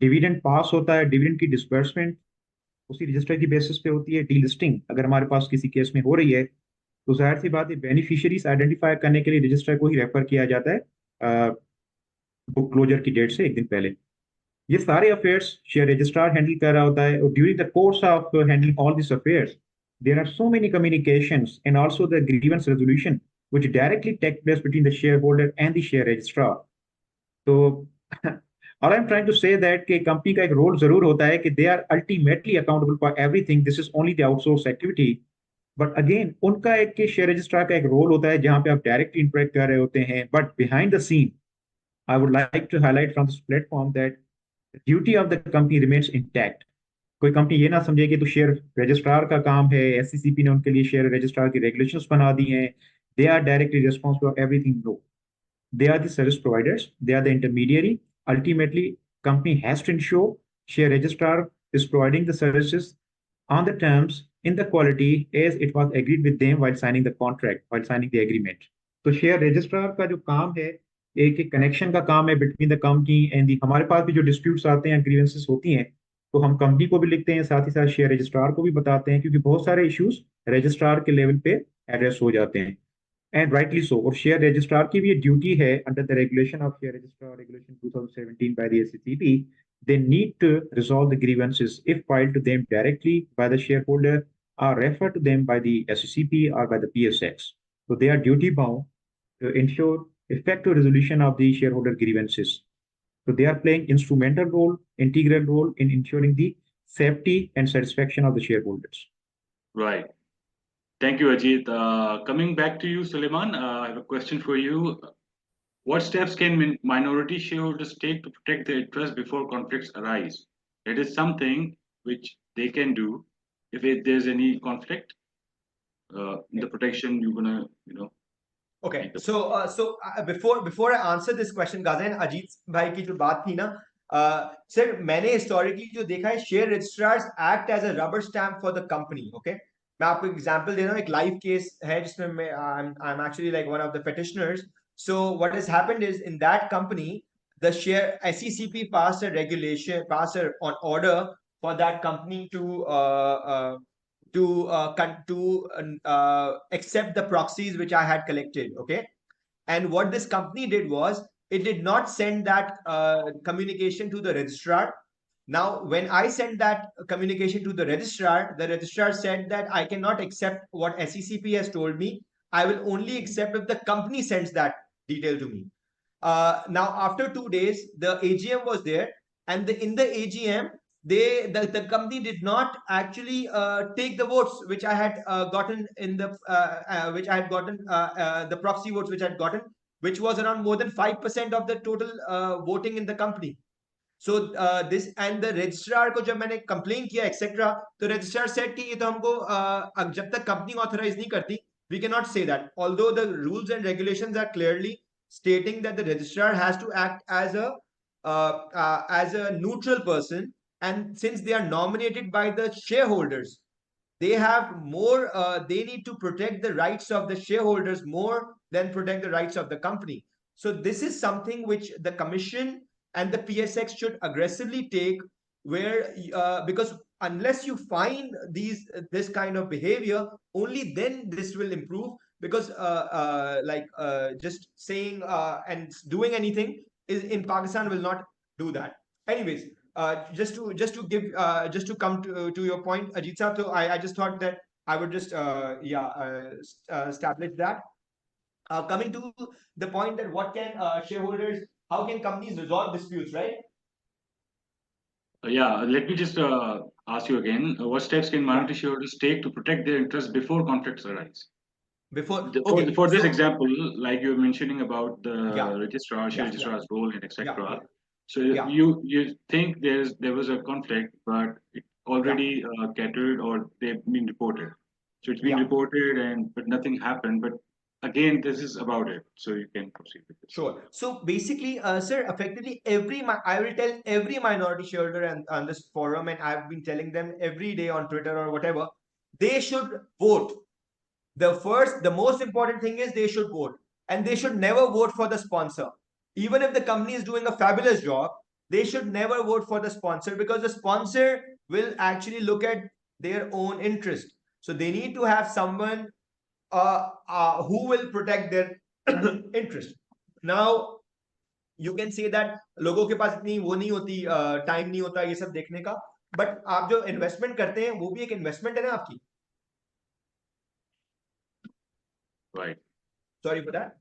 डिविडेंड पास होता है, डिविडेंड की डिस्बर्समेंट उसी रजिस्टर की बेसिस पे होती है, डीलिस्टिंग अगर हमारे पास किसी केस में हो रही है तो जाहिर सी बात है बेनिफिशियरीज आइडेंटिफाई करने के लिए रजिस्टर को ही रेफर किया जाता है बुक क्लोजर की डेट से एक दिन पहले। ये सारे अफेयर्स शेयर रजिस्ट्रार हैंडल कर रहा होता है, और during the course of handling all this affairs there are so many communications and also the grievance resolution which directly take place between the shareholder and the share registrar. तो all I'm trying to say that कि company का एक role जरूर होता है कि they are ultimately accountable for everything, this is only the outsource activity, but again उनका एक के शेयर रजिस्ट्रार का एक रोल होता है जहां पे आप डायरेक्टली इंटरेक्ट कर रहे होते हैं, but behind the scene I would like to highlight from this platform that the duty of the company remains intact. कोई कंपनी ये ना समझे कि तो शेयर रजिस्ट्रार का काम है, एससीसीपी ने उनके लिए शेयर रजिस्ट्रार की रेगुलेशंस बना दी हैं, they are directly responsible for everything. No, they are the service providers, they are the intermediary. Ultimately, company has to ensure share registrar is providing the services on the terms in the quality as it was agreed with them while signing the contract, while signing the agreement. तो share registrar का जो काम है, एक एक connection का काम है between the company and the. हमारे पास भी जो डिस्प्यूट्स आते हैं, ग्रीवेंसेस होती हैं, तो हम कंपनी को भी लिखते हैं, साथ ही साथ शेयर रजिस्ट्रार को भी बताते हैं, क्योंकि बहुत सारे इश्यूज रजिस्ट्रार के लेवल पे एड्रेस हो जाते हैं, एंड राइटली सो। और शेयर रजिस्ट्रार की भी ये ड्यूटी है under the regulation of share registrar regulation 2017 by the SCCP, they need to resolve the grievances if filed to them directly by the shareholder or referred to them by the SCCP or by the PSX. So they are duty bound to ensure effective resolution of the shareholder grievances. So they are playing instrumental role, integral role in ensuring the safety and satisfaction of the shareholders. Right. Thank you, Ajit. Coming back to you, Suleiman, I have a question for you. What steps can minority shareholders take to protect their interests before conflicts arise? It is something which they can do if there's any conflict. The protection you're gonna. Okay, before I answer this question, Gazen, Ajit भाई की जो बात थी ना, sir मैंने historically जो देखा है, share registrars act as a rubber stamp for the company. Okay, मैं आपको एग्जांपल दे रहा हूँ, एक लाइव केस है जिसमें मैं I am actually like one of the petitioners. So what has happened is in that company the share SECP passed a regulation, passed an order for that company to accept the proxies which I had collected. Okay, and what this company did was it did not send that communication to the registrar. Now, when I sent that communication to the registrar said that I cannot accept what SECP has told me. I will only accept if the company sends that detail to me. Now, after 2 days, the AGM was there, and in the AGM, the company did not actually take the votes which I had gotten in the which I had gotten the proxy votes which I had gotten, which was around more than 5% of the total voting in the company. So this and the registrar को जब मैंने complain किया etc, तो registrar said कि ये तो हमको जब तक company authorize नहीं करती, we cannot say that. Although the rules and regulations are clearly stating that the registrar has to act as a neutral person, and since they are nominated by the shareholders, they have more. They need to protect the rights of the shareholders more than protect the rights of the company. So this is something which the commission and the PSX should aggressively take, where because unless you find this kind of behavior, only then this will improve. Because just saying and doing anything is in Pakistan will not do that. Anyways, just to come to your point, Ajit Saab, so I just thought that I would just establish that. Coming to the point that what can shareholders, how can companies resolve disputes, right? Yeah, let me just ask you again. What steps can minority shareholders take to protect their interests before conflicts arise? For this example, like you're mentioning about the registrar's role and etc. So you think there was a conflict, but it already catered or they've been reported. So it's been reported but nothing happened. But again, this is about it. So you can proceed with it. Sure. So basically, sir, effectively, I will tell every minority shareholder and on this forum, and I've been telling them every day on Twitter or whatever, they should vote. The most important thing is they should vote, and they should never vote for the sponsor. Even if the company is doing a fabulous job, they should never vote for the sponsor, because the sponsor will actually look at their own interest. So they need to have someone who will protect their interest. Now you can say that लोगों के पास इतनी वो नहीं होती, time नहीं होता ये सब देखने का, बट आप जो इन्वेस्टमेंट करते हैं वो भी एक इन्वेस्टमेंट है ना आपकी. Right. Sorry for that.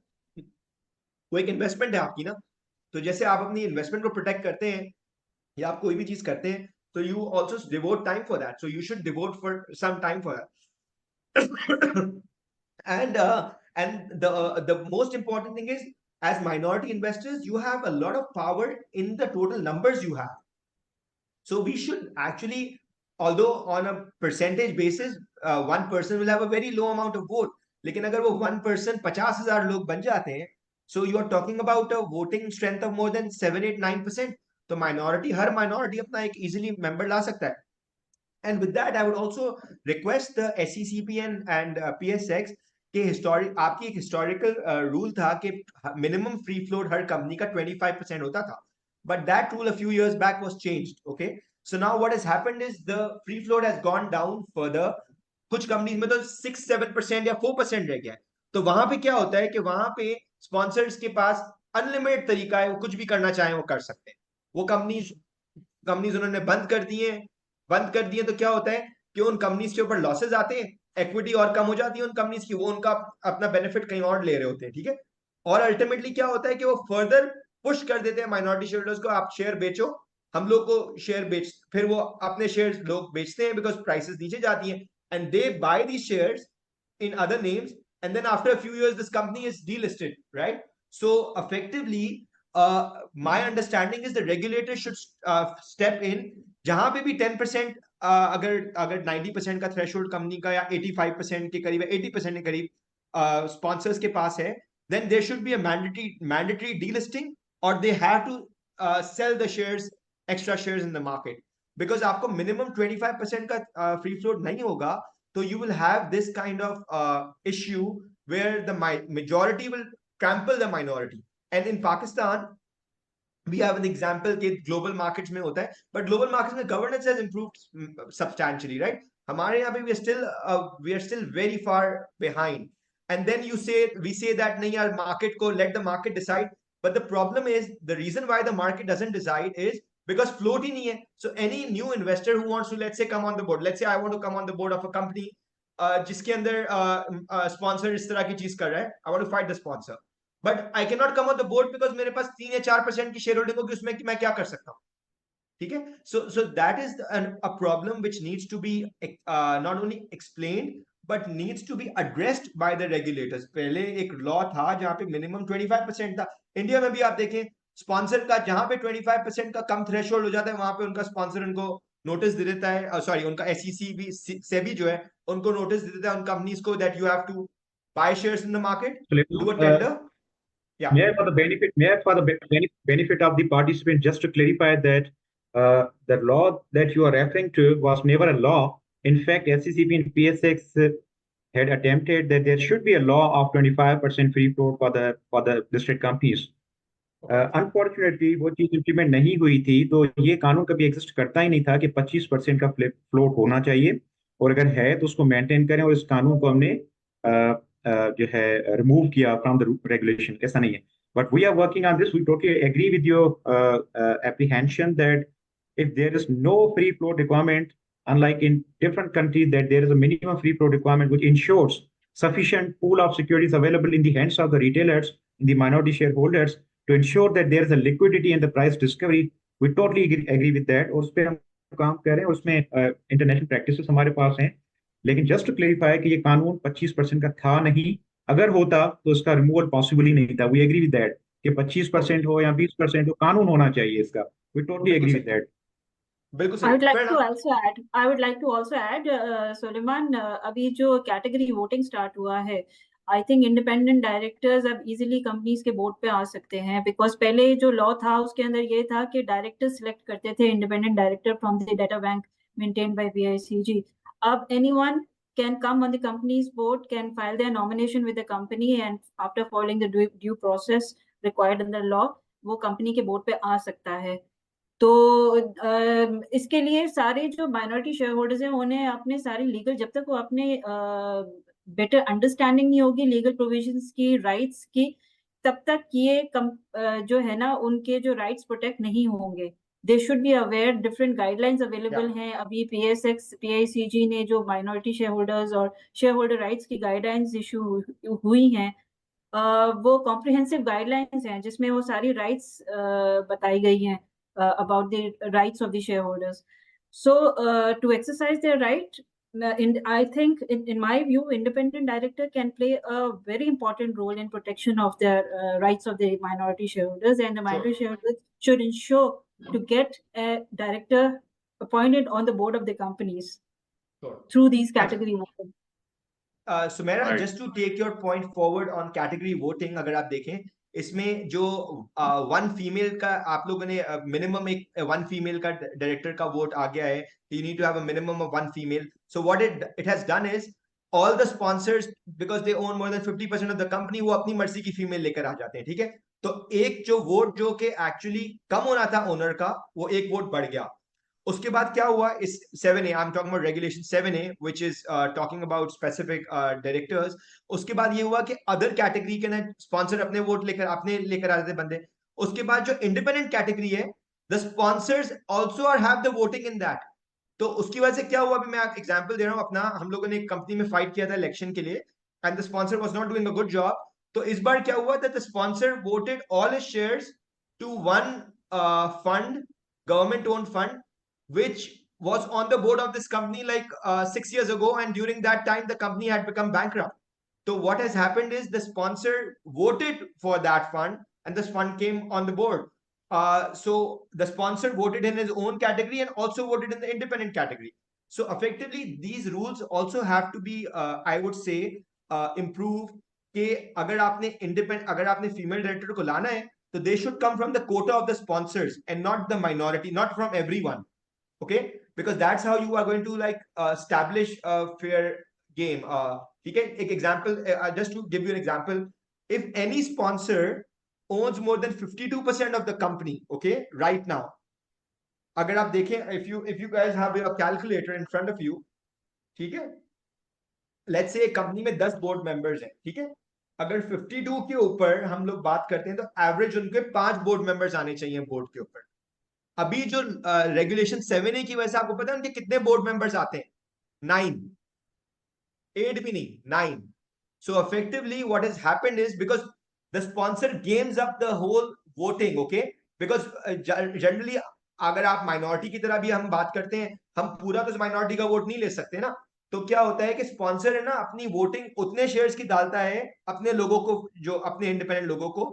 वो एक इन्वेस्टमेंट है आपकी ना. तो जैसे आप अपनी इन्वेस्टमेंट को प्रोटेक्ट करते हैं या आप कोई भी चीज करते हैं, तो you also devote time for that. So you should devote for some time for that. And the most important thing is, as minority investors, you have a lot of power in the total numbers you have. So we should actually, although on a percentage basis, one person will have a very low amount of vote. लेकिन अगर वो 1% 50,000 लोग बन जाते हैं, so you are talking about a voting strength of more than 7, 8, 9%. तो हर minority अपना एक easily member ला सकता है. And with that, I would also request the SECP and PSX के आपकी एक historical rule था कि minimum free float हर company का 25% होता था. But that rule a few years back was changed. Okay. So now what has happened is the free float has gone down further. कुछ companies में तो 6-7% या 4% रह गया है. तो वहां पे क्या होता है कि वहां पे स्पॉन्सर्स के पास अनलिमिटेड तरीका है, वो कुछ भी करना चाहे वो कर सकते हैं. वो कंपनीज उन्होंने बंद कर दिए तो क्या होता है कि उन कंपनीज के ऊपर लॉसेज आते हैं, इक्विटी और कम हो जाती है उन कंपनीज की, वो उनका अपना बेनिफिट कहीं और ले रहे होते हैं. ठीक है. और अल्टीमेटली क्या होता है कि वो फर्दर पुश कर देते हैं माइनॉरिटी शेयरहोल्डर्स को, आप शेयर बेचो, हम लोग को शेयर बेच, फिर वो अपने शेयर लोग बेचते हैं बिकॉज प्राइसेस नीचे जाती हैं, and they buy these shares in other names, and then after a few years this company is delisted, right? So effectively my understanding is the regulator should step in. जहां पे भी 10% अगर 90% का threshold company का या 85% के करीब, 80% के करीब स्पॉन्सर्स के पास है, then there should be a mandatory delisting, or they have to sell the shares, extra shares in the market. Because आपको minimum 25% का free float नहीं होगा, तो you will have this kind of issue where the majority will trample the minority. And in Pakistan, we have an example कि global markets में होता है, but global markets में governance has improved substantially, right? हमारे यहाँ पे we are still very far behind. And then we say that नहीं यार, market को let the market decide. But the problem is, the reason why the market doesn't decide is because float ही नहीं है. So any new investor who wants to, let's say, come on the board, let's say I want to come on the board of a company जिसके अंदर sponsor इस तरह की चीज कर रहा है, I want to fight the sponsor. But I can not come on the board because मेरे पास 3 या 4% की शेयर होल्डिंग होगी, उसमें कि मैं क्या कर सकता हूँ. ठीक है. So that is a problem which needs to be not only explained but needs to be addressed by the regulators. पहले एक लॉ था जहां पे मिनिमम 25% था. इंडिया में भी आप देखें, स्पॉन्सर का जहां पे 25% का कम थ्रेशोल्ड हो जाता है, वहां पे उनका स्पॉन्सर उनको नोटिस दे देता है, सॉरी उनका एसईसी भी से भी जो है उनको नोटिस दे देता है उन कंपनीज को, that you have to buy shares in the market, do a tender. Yeah. May I, for the benefit of the participant, just to clarify that the law that you are referring to was never a law. In fact, SCCP and PSX had attempted that there should be a law of 25% free float for the listed companies. Unfortunately, वो चीज implement नहीं हुई थी, तो ये कानून कभी exist करता ही नहीं था कि 25% का फ्लोट होना चाहिए, और अगर है तो उसको मेंटेन करें, और इस कानून को हमने जो है रिमूव किया फ्रॉम द रेगुलेशन. ऐसा नहीं है, but we are working on this. We totally agree with your apprehension that if there is no free float requirement, unlike in different countries, that there is a minimum free float requirement which ensures sufficient pool of securities available in the hands of the retailers, in the minority shareholders, to ensure that there is a liquidity and the price discovery. We totally agree with that. और उस पर हम काम कर रहे हैं, उसमें international practices हमारे पास हैं. लेकिन जस्ट टू क्लेरिफाई कि ये कानून 25% का था नहीं. अगर होता तो इसका रिमूवल पॉसिबल ही नहीं था. वी एग्री विद दैट कि 25% हो या 20% हो, कानून होना चाहिए इसका. We totally agree with that. I would like to also add, Suleiman, अभी जो कैटेगरी वोटिंग स्टार्ट हुआ है, आई थिंक इंडिपेंडेंट डायरेक्टर्स अब इजीली कंपनीज के बोर्ड पे आ सकते हैं, बिकॉज पहले जो लॉ था उसके अंदर ये था कि डायरेक्टर सिलेक्ट करते थे independent director from the data bank maintained by PICG. अब anyone can come on the company's board, can file their nomination with the company, and after following the due process required under law, वो company के board पे आ सकता है. तो इसके लिए सारे जो माइनॉरिटी शेयर होल्डर्स हैं उन्हें अपने सारे लीगल, जब तक वो अपने बेटर अंडरस्टैंडिंग नहीं होगी लीगल प्रोविजंस की, राइट्स की, तब तक ये जो है ना उनके जो राइट्स प्रोटेक्ट नहीं होंगे. They should be aware, different guidelines available हैं. अभी PICG ने जो माइनॉरिटी शेयर होल्डर्स और शेयर होल्डर राइट्स की गाइडलाइंस इशू हुई हैं, वो कॉम्प्रिहेंसिव गाइडलाइंस हैं जिसमें वो सारी राइट्स बताई गई हैं about the rights of the shareholders. So to exercise their right, I think in my view, independent director can play a very important role in protection of the rights of the minority shareholders, and the minority shareholders should ensure to get a director appointed on the board of the companies through these category voting. Sumaira, Right. just to take your point forward on category voting, अगर आप देखें इसमें जो one female का आप लोगों ने minimum एक वन फीमेल का डायरेक्टर का वोट आ गया है. You need to have a minimum of one female. So what it has done is all the sponsors, because they own more than 50% of the company, वो अपनी मर्जी की female लेकर आ जाते हैं. ठीक है, तो एक जो वोट जो कि एक्चुअली कम होना था ओनर का, वो एक वोट बढ़ गया. उसके बाद क्या हुआ इस 7A, I am talking about regulation 7A which is talking about specific directors. उसके बाद ये हुआ कि अदर कैटेगरी के ना स्पॉन्सर अपने वोट लेकर आते थे बंदे. उसके बाद जो इंडिपेंडेंट कैटेगरी है, the sponsors also are have the voting in that. तो उसकी वजह से क्या हुआ, अभी मैं एग्जांपल दे रहा हूं अपना. हम लोगों ने एक कंपनी में फाइट किया था इलेक्शन के लिए, and the sponsor was not doing a good job. तो इस बार क्या हुआ, that the sponsor voted all his shares to one fund, government owned fund, which was on the board of this company like 6 years ago, and during that time the company had become bankrupt. So what has happened is the sponsor voted for that fund, and this fund came on the board. So the sponsor voted in his own category and also voted in the independent category. So effectively these rules also have to be I would say improved. कि अगर आपने female director को लाना है, तो they should come from the quota of the sponsors and not the minority, not from everyone. Okay, because that's how you are going to like establish a fair game. ठीक है, एक example, just to give you an example, if any sponsor owns more than 52% of the company, okay, right now, अगर आप देखें, if you guys have a calculator in front of you, ठीक है, let's say company में 10 board members हैं. ठीक है, अगर 52 के ऊपर हम लोग बात करते हैं तो एवरेज उनके 5 बोर्ड मेंबर्स आने चाहिए बोर्ड के ऊपर. अभी जो रेगुलेशन 7A की वजह से आपको पता है उनके कितने बोर्ड मेंबर्स आते हैं? 9. 8 भी नहीं, 9. So effectively what has happened is because the sponsor gains up the whole voting, okay, because generally अगर आप माइनॉरिटी की तरह भी हम बात करते हैं, हम पूरा तो माइनॉरिटी का वोट नहीं ले सकते ना. तो क्या होता है कि स्पॉन्सर है ना अपनी वोटिंग उतने शेयर्स की डालता है अपने लोगों को, जो अपने इंडिपेंडेंट लोगों को,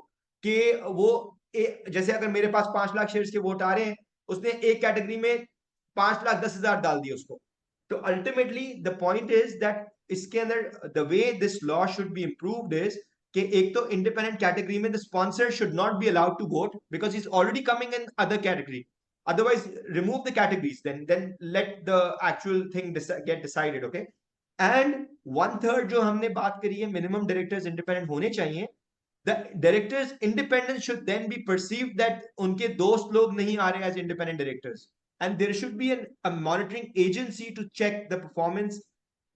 कि वो जैसे अगर मेरे पास 5 लाख शेयर्स के वोट आ रहे हैं, उसने एक कैटेगरी में 5,10,000 डाल दिए उसको. तो ultimately the point is that इसके अंदर the way this law should be improved is कि एक तो इंडिपेंडेंट कैटेगरी में the sponsor should not be allowed to vote because he is already coming in other category. Otherwise, remove the categories. Then let the actual thing get decided. Okay. And 1/3 जो हमने बात करी है minimum directors independent होने चाहिए. The directors independence should then be perceived that उनके दोस्त लोग नहीं आ रहे as independent directors, and there should be a monitoring agency to check the performance,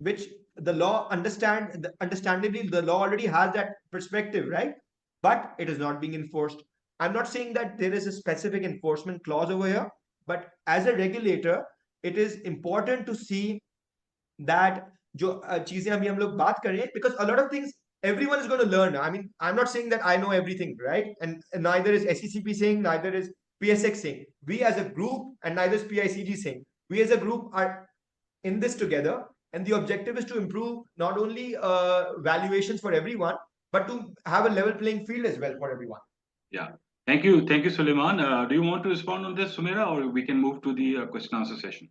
which the law understandably the law already has that perspective, right? But it is not being enforced. I'm not saying that there is a specific enforcement clause over here, but as a regulator, it is important to see that जो चीजें अभी हम लोग बात कर रहे हैं, because a lot of things everyone is going to learn. I mean, I'm not saying that I know everything, right? And neither is SECP saying, neither is PSX saying. We as a group, and neither is PICG saying. We as a group are in this together, and the objective is to improve not only valuations for everyone, but to have a level playing field as well for everyone. Yeah. Thank you, Suleiman. Do you want to respond on this, Sumaira, or we can move to the question answer session?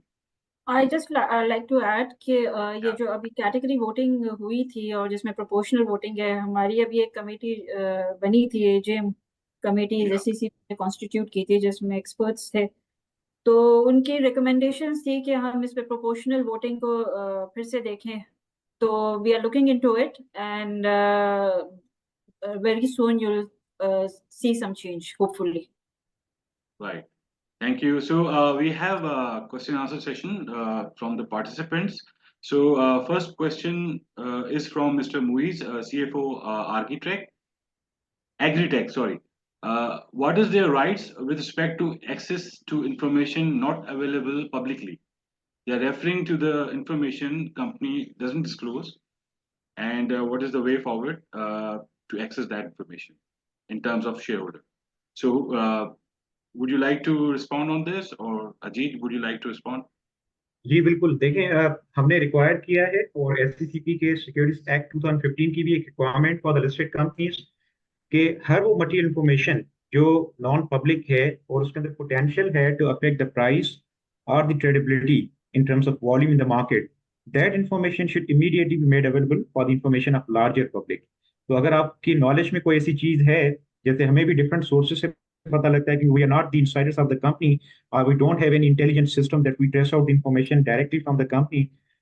I just like to add कि ये Yeah. जो अभी category voting हुई थी और जिसमें proportional voting है, हमारी अभी एक कमेटी बनी थी, एजेएम कमेटी Yeah. एससीसी ने कॉन्स्टिट्यूट की थी जिसमें एक्सपर्ट्स थे, तो उनकी रिकमेंडेशंस थी कि हम इस पे प्रोपोर्शनल वोटिंग को फिर से देखें, तो we are looking into it and very soon you will see some change hopefully. Right. Thank you. So we have a question and answer session from the participants. So first question is from Mr. Muiz, CFO, Agritech, sorry. What is their rights with respect to access to information not available publicly? They are referring to the information company doesn't disclose, and what is the way forward to access that information in terms of shareholder? So would you like to respond on this, or Ajit, would you like to respond? जी बिल्कुल, देखें हमने require किया है और SCCP के securities act 2015 की भी एक requirement for the listed companies कि हर वो मटेरियल इंफॉर्मेशन जो नॉन पब्लिक है और उसके अंदर पोटेंशियल है टू अफेक्ट द प्राइस और the tradability in terms of volume in the market, that information should immediately be made available for the information of larger public. तो अगर आपकी नॉलेज में कोई ऐसी चीज है, जैसे हमें भी डिफरेंट सोर्सेज से पता लगता है कि we are not the insiders of the company, we don't have any intelligent system that we trace out information directly from the company.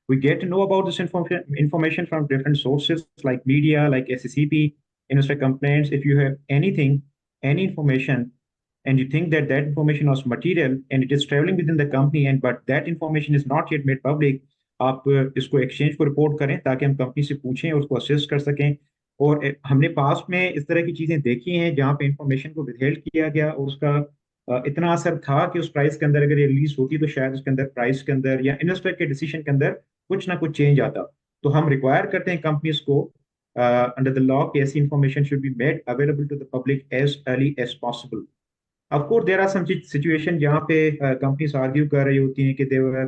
We get to know about this information from different sources like media, like SCCP, investor complaints. If you have anything, any information, and you think that that information was material and it is traveling within the company, and but that information is not yet made public, आप इसको exchange को report करें ताकि हम company से पूछें और उसको असिस्ट कर सकें. और हमने पास में इस तरह की चीजें देखी हैं जहाँ पे इंफॉर्मेशन को विदहेल्ड किया गया और उसका इतना असर था कि उस प्राइस के अंदर अगर ये रिलीज होती तो शायद उसके अंदर प्राइस के अंदर या इन्वेस्टर के डिसीजन के अंदर कुछ ना कुछ चेंज आता. तो हम रिक्वायर करते हैं कंपनीज को अंडर द लॉ कि ऐसी information should be made available to the public as early as possible. Of course, there are some situation जहाँ पे companies argue कर रही होती हैं कि they were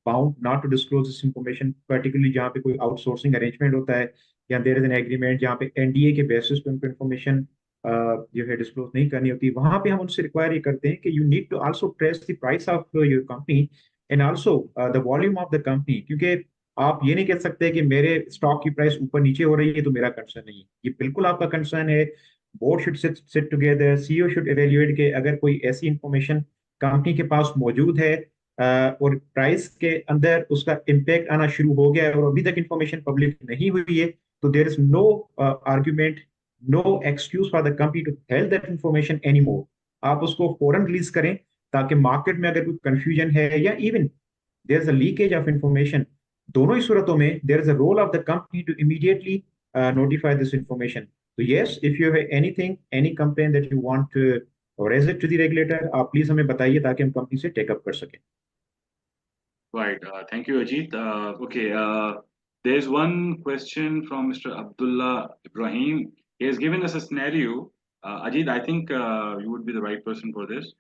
bound not to disclose this information, particularly जहाँ पे कोई outsourcing arrangement होता है या there is an agreement जहाँ पे NDA के basis पे उनको information जो है disclose नहीं करनी होती. वहाँ पे हम उनसे require ये करते हैं कि you need to also trace the price of your company and also the volume of the company, क्योंकि आप ये नहीं कह सकते कि मेरे स्टॉक की प्राइस ऊपर नीचे हो रही है तो मेरा कंसर्न नहीं है. ये बिल्कुल आपका कंसर्न है. Board should sit together, CEO should evaluate के अगर कोई ऐसी इंफॉर्मेशन कंपनी के पास मौजूद है और प्राइस के अंदर उसका इम्पैक्ट आना शुरू हो गया है और अभी तक इंफॉर्मेशन पब्लिक नहीं हुई है, तो there is no argument, no excuse for the company to help that information anymore. आप उसको फौरन रिलीज करें ताकि मार्केट में अगर कोई कंफ्यूजन है या even there is a leakage of information, दोनों ही सूरतों में there is a role of the company to immediately notify this information. So yes, if you have anything, any complaint that you want to raise it to the regulator, आप please हमें बताइए ताकि हम company से take up कर सकें. Right. Thank you, Ajit. Okay. There's one question from Mr. Abdullah Ibrahim. He has given us a scenario. Ajit, I think you would be the right person for this.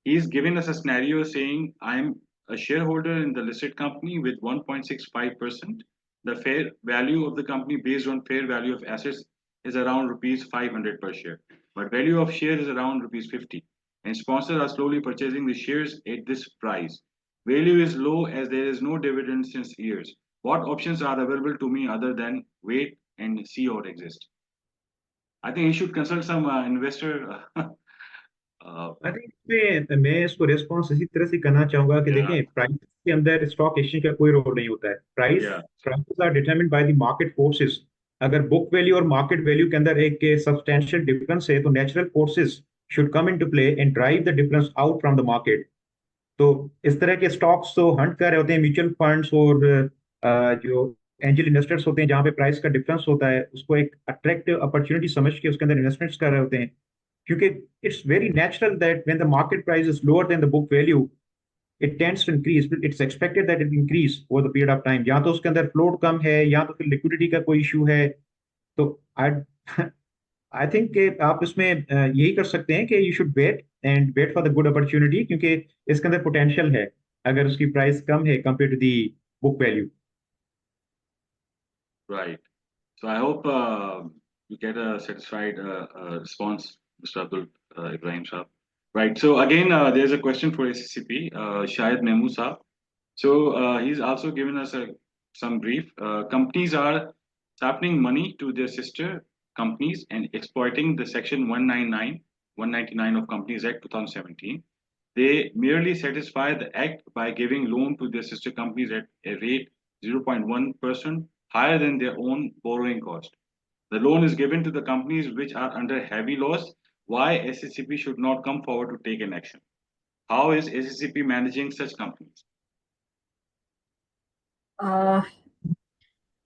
He's given us a scenario saying, I'm a shareholder in the listed company with 1.65%. The fair value of the company based on fair value of assets is around rupees 500 per share, but value of share is around rupees 50. And sponsors are slowly purchasing the shares at this price. Value is low as there is no dividend since years. What options are available to me other than wait and see or exist? I think he should consult some investor. I think मैं इसको response इसी तरह से करना चाहूंगा कि Yeah, देखें, price के अंदर स्टॉक एक्सचेंज का कोई रोल नहीं होता है. yeah. Prices are determined by the market forces. अगर बुक वैल्यू और मार्केट वैल्यू के अंदर एक सब्सटेंशियल डिफरेंस है तो natural forces should come into play and drive the difference out from the market. तो इस तरह के स्टॉक्स तो हंट कर रहे होते हैं म्यूचुअल फंड्स और जो एंजल इन्वेस्टर्स होते हैं जहाँ पे प्राइस का डिफरेंस होता है उसको एक अट्रैक्टिव अपॉर्चुनिटी समझ के उसके अंदर इन्वेस्टमेंट्स कर रहे होते हैं, क्योंकि it's very natural that when the market price is lower than the book value it tends to increase. It's expected that it increase over the period of time. या तो उसके अंदर फ्लोट कम है या तो फिर लिक्विडिटी का कोई इशू है. तो आई आई थिंक आप इसमें यही कर सकते हैं कि you should wait for the good opportunity, क्योंकि इसके अंदर पोटेंशियल है अगर उसकी प्राइस कम है compare to the book value. Right. So I hope you get a satisfied response, Mr. Abdul Ibrahim Saab. Right. So again, there's a question for ACCP, Shahid Mehmood Saab. So he's also given us some brief. Companies are sapling money to their sister companies and exploiting the Section 199 of Companies Act 2017. They merely satisfy the act by giving loan to their sister companies at a rate 0.1% higher than their own borrowing cost. The loan is given to the companies which are under heavy loss. Why SCCP should not come forward to take an action? How is SCCP managing such companies?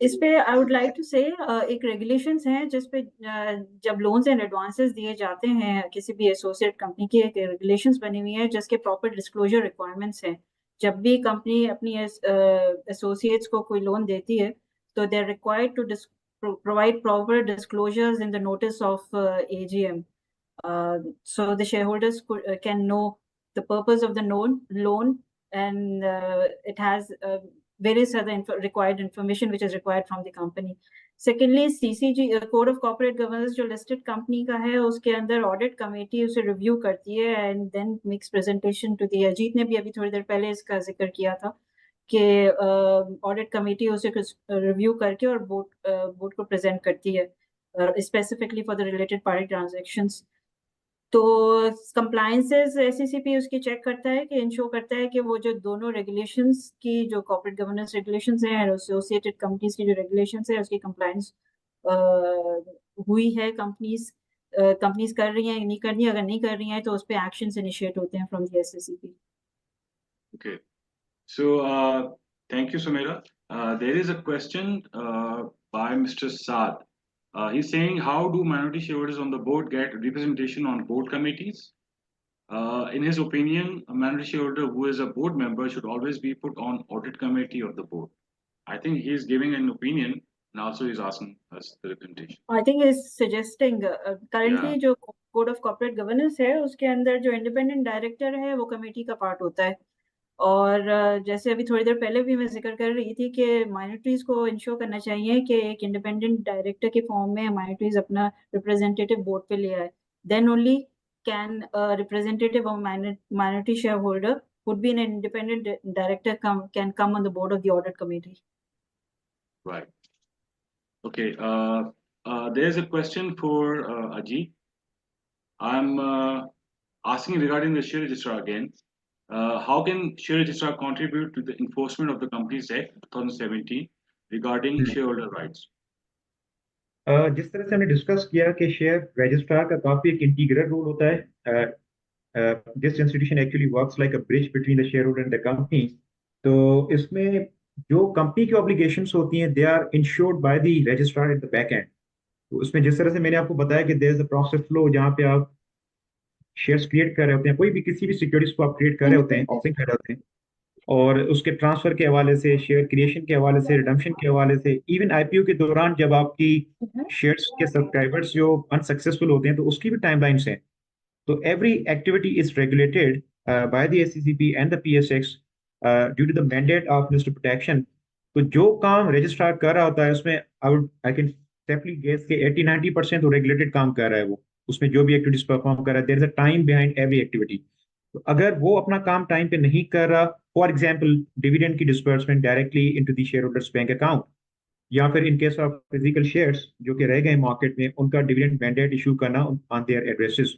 इस पे I would like to से एक regulations हैं जिस पे जब loans and advances दिए जाते हैं किसी भी एसोसिएट कंपनी की, एक रेगुलेशंस बनी हुई है जिसके प्रॉपर डिस्क्लोजर रिक्वायरमेंट्स हैं. जब भी कंपनी अपनी एसोसिएट्स को कोई लोन देती है तो they are required to provide proper disclosures in the notice of AGM, so the shareholders can know the purpose of the loan, and it has various other required information which is required from the company. Secondly, CCG Code of Corporate Governance जो listed company का है उसके अंदर audit committee उसे review करती है and then makes presentation to the Ajit ने भी अभी थोड़ी देर पहले इसका जिक्र किया था कि ऑडिट कमेटी उसे रिव्यू करके और बोर्ड को प्रेजेंट करती है specifically for the related party transactions. तो कंप्लायंसेस एससीसीपी उसकी चेक करता है कि इंश्योर करता है कि वो जो दोनों रेगुलेशंस की जो कॉर्पोरेट गवर्नेंस रेगुलेशंस हैं और एसोसिएटेड कंपनीज की जो रेगुलेशंस है उसकी कंप्लायंस हुई है. कंपनीज कर रही हैं नहीं कर रही हैं, अगर नहीं कर रही हैं तो उस पर एक्शंस इनिशिएट होते हैं from the SCCP. Okay. So thank you, Sumera. There is a question by Mr. Saad. He's saying, how do minority shareholders on the board get representation on board committees? In his opinion, a minority shareholder who is a board member should always be put on audit committee of the board. I think he's giving an opinion and also he's asking us the representation. I think he's suggesting currently Yeah. जो code of corporate governance है उसके अंदर जो independent director है वो committee का part होता है. और जैसे अभी थोड़ी देर पहले भी मैं जिक्र कर रही थी कि माइनॉरिटीज को इंश्योर करना चाहिए कि एक इंडिपेंडेंट डायरेक्टर के फॉर्म में माइनॉरिटीज अपना रिप्रेजेंटेटिव बोर्ड पे ले आए. Then only can representative of minority shareholder would be an independent director can come on the board of the audit committee. Right. Okay. There's a question for Ajit. I'm asking regarding the share registrar again. How can share registrar contribute to the enforcement of the Companies Act 2017 regarding shareholder rights? जिस तरह से हमने discuss किया कि share registrar का काफी एक integral role होता है. This institution actually works like a bridge between the shareholder and the company. तो इसमें जो कंपनी की ऑब्लिगेशंस होती हैं they are ensured by the registrar at the back end. तो उसमें जिस तरह से मैंने आपको बताया कि there is a process flow जहाँ पे आप शेयर्स क्रिएट कर रहे होते हैं, कोई भी किसी भी सिक्योरिटीज को आप क्रिएट कर रहे होते हैं, ऑफरिंग कर रहे होते हैं, और उसके ट्रांसफर के हवाले से, शेयर क्रिएशन के हवाले से, रिडम्पशन के हवाले से, इवन आईपीओ के दौरान जब आपकी शेयर्स के सब्सक्राइबर्स जो अनसक्सेसफुल होते हैं तो उसकी भी टाइमलाइंस हैं. तो every activity is regulated by the SCCP and the PSX due to the mandate of Minister Protection. तो जो काम रजिस्ट्रार कर रहा होता है उसमें I can definitely guess कि 80-90% वो regulated काम कर रहा है. वो उसमें जो भी एक्टिविटीज परफॉर्म कर रहा है, there is a time behind every activity. तो अगर वो अपना काम टाइम पे नहीं कर रहा, फॉर एग्जाम्पल डिविडेंड की disbursement directly into the share holders bank account, या फिर in case of physical shares जो कि रह गए मार्केट में, उनका डिविडेंड मैंडेट इशू करना ऑन देयर एड्रेसेस,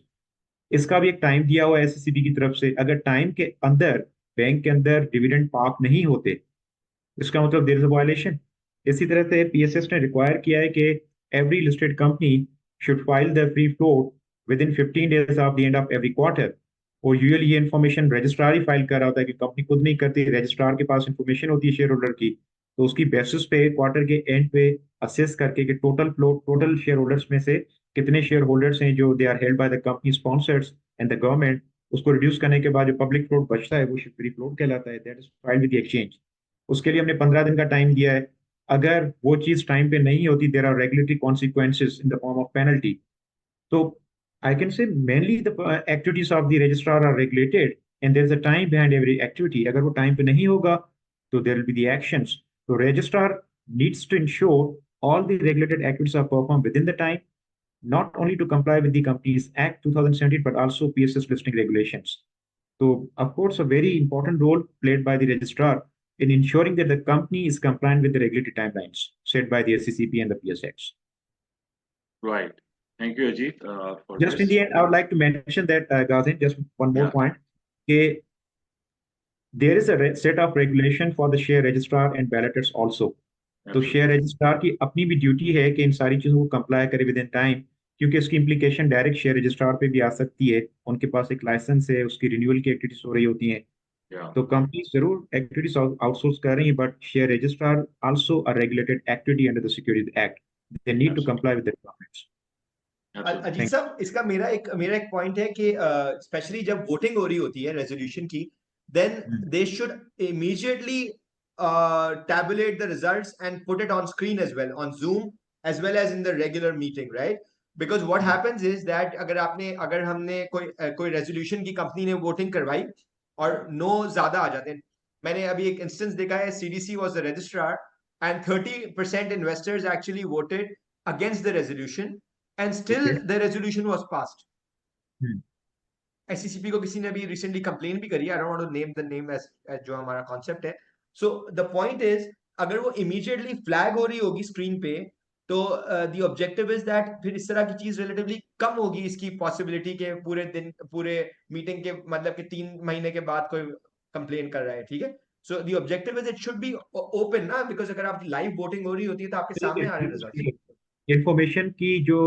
इसका भी एक टाइम दिया हुआ है एससीसीबी की तरफ से. अगर टाइम के अंदर बैंक के अंदर डिविडेंड पार्क नहीं होते, इसका मतलब देयर इज अ वायलेशन. इसी तरह से पीएसएस ने रिक्वायर किया है कि every listed company should file the free float with in 15 days of the end of every quarter. और यूजुअली ये इन्फॉर्मेशन रजिस्ट्रार ही फाइल कर रहा होता है कि कंपनी खुद नहीं करती, रजिस्ट्रार के पास इन्फॉर्मेशन होती है शेयर होल्डर की. तो उसकी बेसिस पे क्वार्टर के एंड पे असेस करके कि total float, total shareholder में से कितने शेयर होल्डर्स हैं जो they are held by the company sponsors and the government, उसको रिड्यूस करने के बाद जो पब्लिक फ्लोट बचता है वो फ्री फ्लोट कहलाता है. That is filed with the exchange. उसके लिए हमने 15 दिन का टाइम दिया है. अगर वो चीज टाइम पे नहीं होती, there are regulatory consequences in the form of penalty. तो I can say mainly the activities of the registrar are regulated and there is a time behind every activity. अगर वो time पे नहीं होगा तो there will be the actions. So registrar needs to ensure all the regulated activities are performed within the time, not only to comply with the Companies Act 2017 but also PSS listing regulations. So of course a very important role played by the registrar in ensuring that the company is compliant with the regulatory timelines set by the SCCP and the PSX. Right. Thank you, Ajit, for Just this. in the end, I would like to mention that, Gazin, just one more point. Okay, there is a set of regulation for the share registrar and ballotters also. तो share registrar की अपनी भी duty है कि इन सारी चीजों को comply करे विद इन टाइम, क्योंकि इसकी इम्प्लीकेशन डायरेक्ट शेयर रजिस्ट्रार पे भी आ सकती है. उनके पास एक लाइसेंस है, उसकी रिन्यूअल की एक्टिविटीज हो रही होती हैं. तो कंपनी जरूर एक्टिविटीज आउटसोर्स कर रही है, but share registrar also a regulated activity under the securities act. They need to comply with the requirements. Ajit साहब, इसका मेरा एक पॉइंट है कि स्पेशली जब वोटिंग हो रही होती है रेजोल्यूशन की, then they should immediately tabulate the results and put it on screen as well on Zoom as well as in the regular meeting, right? Because what happens is that अगर हमने कोई resolution की company ने voting करवाई और no ज्यादा आ जाते हैं. मैंने अभी एक इंस्टेंस देखा है, CDC was the registrar and 30% investors actually voted against the resolution and still the resolution was passed. SCCP को किसी ने भी रिसेंटली कंप्लेन भी करी. I don't want to name the name as जो हमारा कॉन्सेप्ट है. सो द पॉइंट इज, अगर वो इमीडिएटली फ्लैग हो रही होगी स्क्रीन पे, तो द ऑब्जेक्टिव इज दैट फिर इस तरह की चीज रिलेटिवली कम होगी, इसकी पॉसिबिलिटी के पूरे मीटिंग के मतलब कि 3 महीने के बाद कोई कंप्लेन कर रहा है. ठीक है, so the objective is it should be open ना, बिकॉज अगर आप लाइव वोटिंग हो रही होती है तो आपके सामने आ रहे हैं रिजल्ट. इंफॉर्मेशन की जो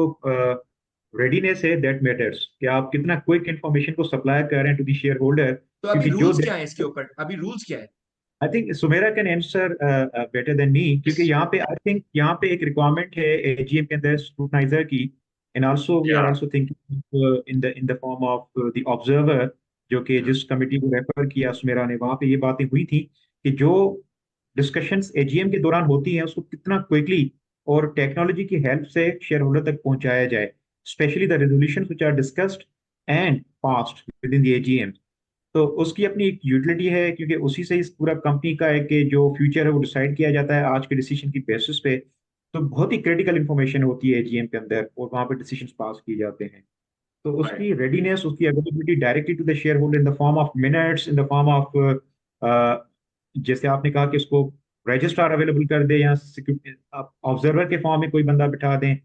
रेडीनेस है दैट मैटर्स, कि आप कितना क्विक इंफॉर्मेशन को सप्लाई कर रहे हैं टू द शेयर होल्डर. तो अभी रूल्स क्या है इसके ऊपर? अभी रूल्स क्या है? I think Sumera can answer better than me, क्योंकि यहाँ पे आई थिंक यहाँ पे एक रिक्वायरमेंट है एजीएम के अंदर स्क्रूटनाइजर की, and also we are also thinking in the form of the observer, जो कि जिस कमेटी को रेफर किया सुमेरा ने, वहाँ पे ये बातें हुई थी कि जो डिस्कशंस एजीएम के दौरान होती हैं उसको कितना क्विकली और टेक्नोलॉजी की हेल्प से शेयर होल्डर तक पहुंचाया जाए, specially the resolutions which are discussed and passed within the AGM. तो उसकी अपनी एक यूटिलिटी है, क्योंकि उसी से इस पूरा कंपनी का है कि जो फ्यूचर है वो डिसाइड किया जाता है आज के डिसीजन की बेसिस पे. तो बहुत ही क्रिटिकल इंफॉर्मेशन होती है एजीएम के अंदर, और वहाँ पे डिसीजन पास किए जाते हैं. तो उसकी रेडीनेस, उसकी availability directly to the shareholder in the form of minutes, in the form of जैसे आपने कहा कि उसको रजिस्ट्रार अवेलेबल कर दे, या ऑब्जर्वर के फॉर्म में कोई बंदा बिठा दें,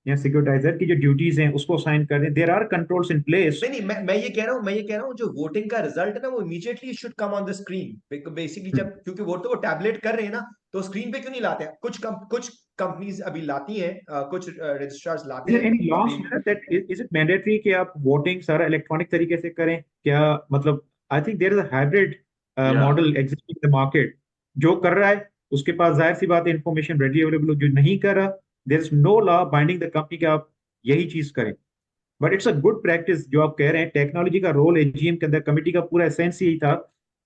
या सिक्योरिटाइजर की जो ड्यूटीज हैं उसको साइन कर दें. There are controls in place. नहीं, मैं ये कह रहा हूँ जो वोटिंग का रिजल्ट है ना, वो immediately should come on the screen. Basically जब, क्योंकि वोट तो वो टैबलेट कर रहे हैं ना, तो स्क्रीन पे क्यों नहीं लाते हैं? कुछ कंपनीज अभी लाती हैं, कुछ रजिस्ट्रार्स लाते हैं. Any loss that is it mandatory कि आप वोटिंग सारा इलेक्ट्रॉनिक तरीके से करें क्या? मतलब I think there is a hybrid model existing in the market. जो कर रहा है उसके पास जाहिर सी बात है इंफॉर्मेशन रेडी अवेलेबल. जो नहीं कर रहा, there is no law binding the company कि आप यही चीज करें. But it's a good practice जो आप कह रहे हैं. टेक्नोलॉजी का रोल एजीएम के अंदर, कमेटी का पूरा एसेंस यही था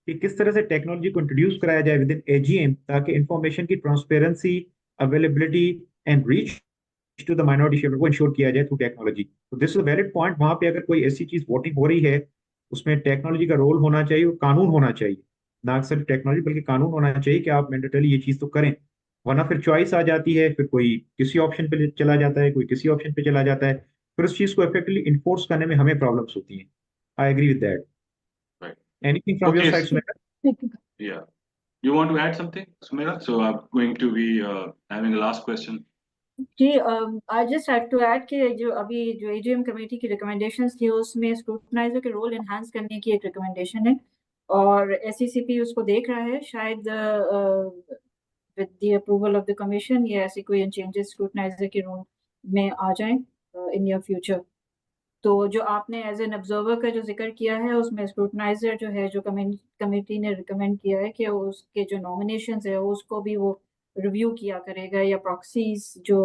कि किस तरह से टेक्नोलॉजी को इंट्रोड्यूस कराया जाए विद इन एजीएम, ताकि इंफॉर्मेशन की transparency, availability and reach to the minority share को इंश्योर किया जाए थ्रू टेक्नोलॉजी. तो this is a valid point. वहां पे अगर कोई ऐसी चीज वोटिंग हो रही है, उसमें टेक्नोलॉजी का रोल होना चाहिए और कानून होना चाहिए, ना सिर्फ टेक्नोलॉजी बल्कि कानून होना चाहिए कि आप मैंडेटरी ये चीज तो करें. वरना फिर चॉइस आ जाती है, फिर कोई किसी ऑप्शन पे चला जाता है, कोई किसी ऑप्शन पे चला जाता है, फिर उस चीज को इफेक्टिवली इन्फोर्स करने में हमें प्रॉब्लम्स होती हैं. I agree with that. Anything from your side, Sumera? Yeah. You want to add something, Sumera? So I'm going to be having a last question. जी, I just had to add कि जो अभी जो एजीएम कमेटी की recommendations थी, उसमें स्क्रूटनाइजर के role enhance करने की एक रिकमेंडेशन है, और एससीसीपी उसको देख रहा है. शायद with the approval of the commission या ऐसी कोई चेंजेस स्क्रूटनाइजर के रोल में आ जाए इन नियर फ्यूचर. तो जो आपने एज एन ऑब्जर्वर का जो जिक्र किया है, उसमें स्क्रूटनाइजर जो है, जो कमेटी ने रिकमेंड किया है कि उसके जो नॉमिनेशंस है उसको भी वो रिव्यू किया करेगा, या प्रॉक्सीज जो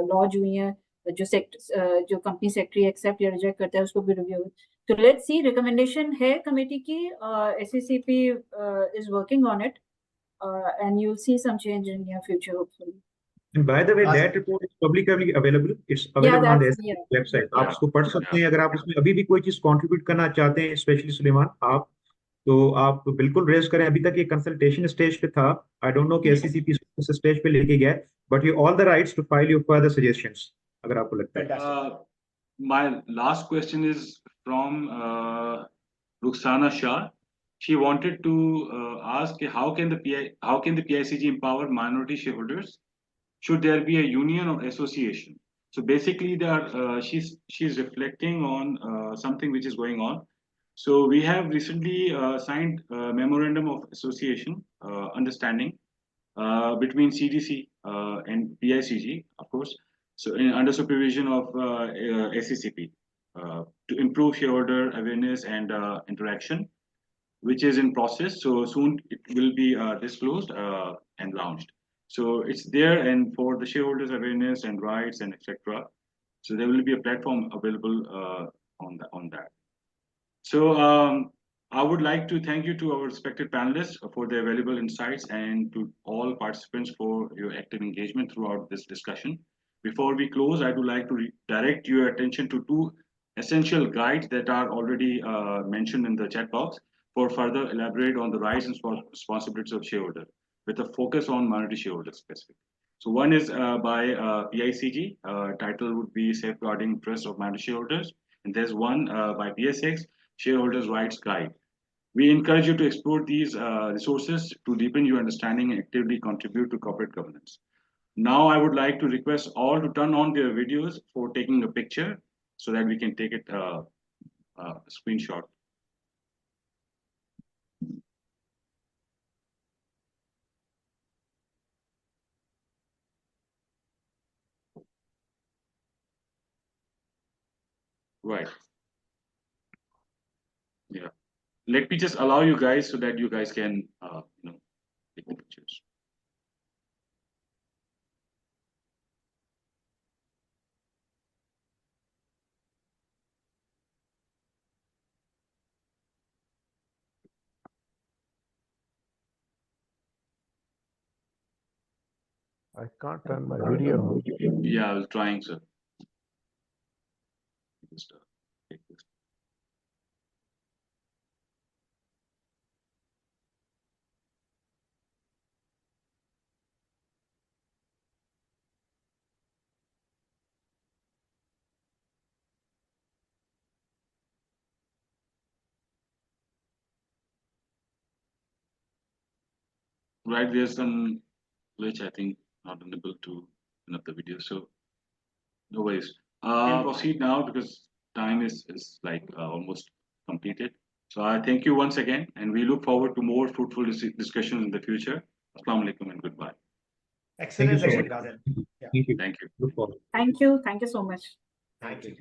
लॉन्च हुई हैं, जो कंपनी सेक्रेटरी एक्सेप्ट या रिजेक्ट करता है उसको भी रिव्यू. तो लेट्स सी, रिकमेंडेशन है कमेटी की, SCCP is working on it, and you'll see some change in near future, hopefully. And by the way, that report is publicly available. It's available on the SCCP website. आप उसको पढ़ सकते हैं. अगर आप उसमें अभी भी कोई चीज कंट्रीब्यूट करना चाहते हैं, स्पेशली सुलेमान आप, तो आप बिल्कुल रेज करें. अभी तक ये कंसल्टेशन स्टेज पे था. आई डोंट नो कि एससीसीपी इस स्टेज पे लेके गया, but you all the rights to file your further suggestions अगर आपको लगता है. My last question is from Ruxana Shah. she wanted to ask how can the PICG empower minority shareholders? Should there be a union or association? So basically, she's reflecting on something which is going on. So we have recently signed a memorandum of association understanding between CDC and PICG, of course. So under supervision of SCCP to improve shareholder awareness and interaction, which is in process. So soon it will be disclosed and launched. So it's there, and for the shareholders awareness and rights and etc. So there will be a platform available on that. So I would like to thank you to our respected panelists for their valuable insights and to all participants for your active engagement throughout this discussion. Before we close, I would like to direct your attention to two essential guides that are already mentioned in the chat box for further elaborate on the rights and responsibilities of shareholder with a focus on minority shareholders specific. So one is by PICG, title would be Safeguarding Interests of Minority Shareholders, and there's one by PSX, Shareholders' Rights Guide. We encourage you to explore these resources to deepen your understanding and actively contribute to corporate governance. Now, I would like to request all to turn on their videos for taking a picture so that we can take it a screenshot. Right. Yeah. Let me just allow you guys so that you guys can, take the pictures. I can't turn my video. Yeah, I was trying, sir. Just take this. Right, there's some glitch, I think, not unable to open up the video. So no worries. Proceed now because time is like almost completed. So I thank you once again, and we look forward to more fruitful discussions in the future. Assalamu alaikum and goodbye. Thank you Excellent so session, much. Gagan. Yeah. Thank you. Thank you. Look forward. Thank you. Thank you so much. Thank you.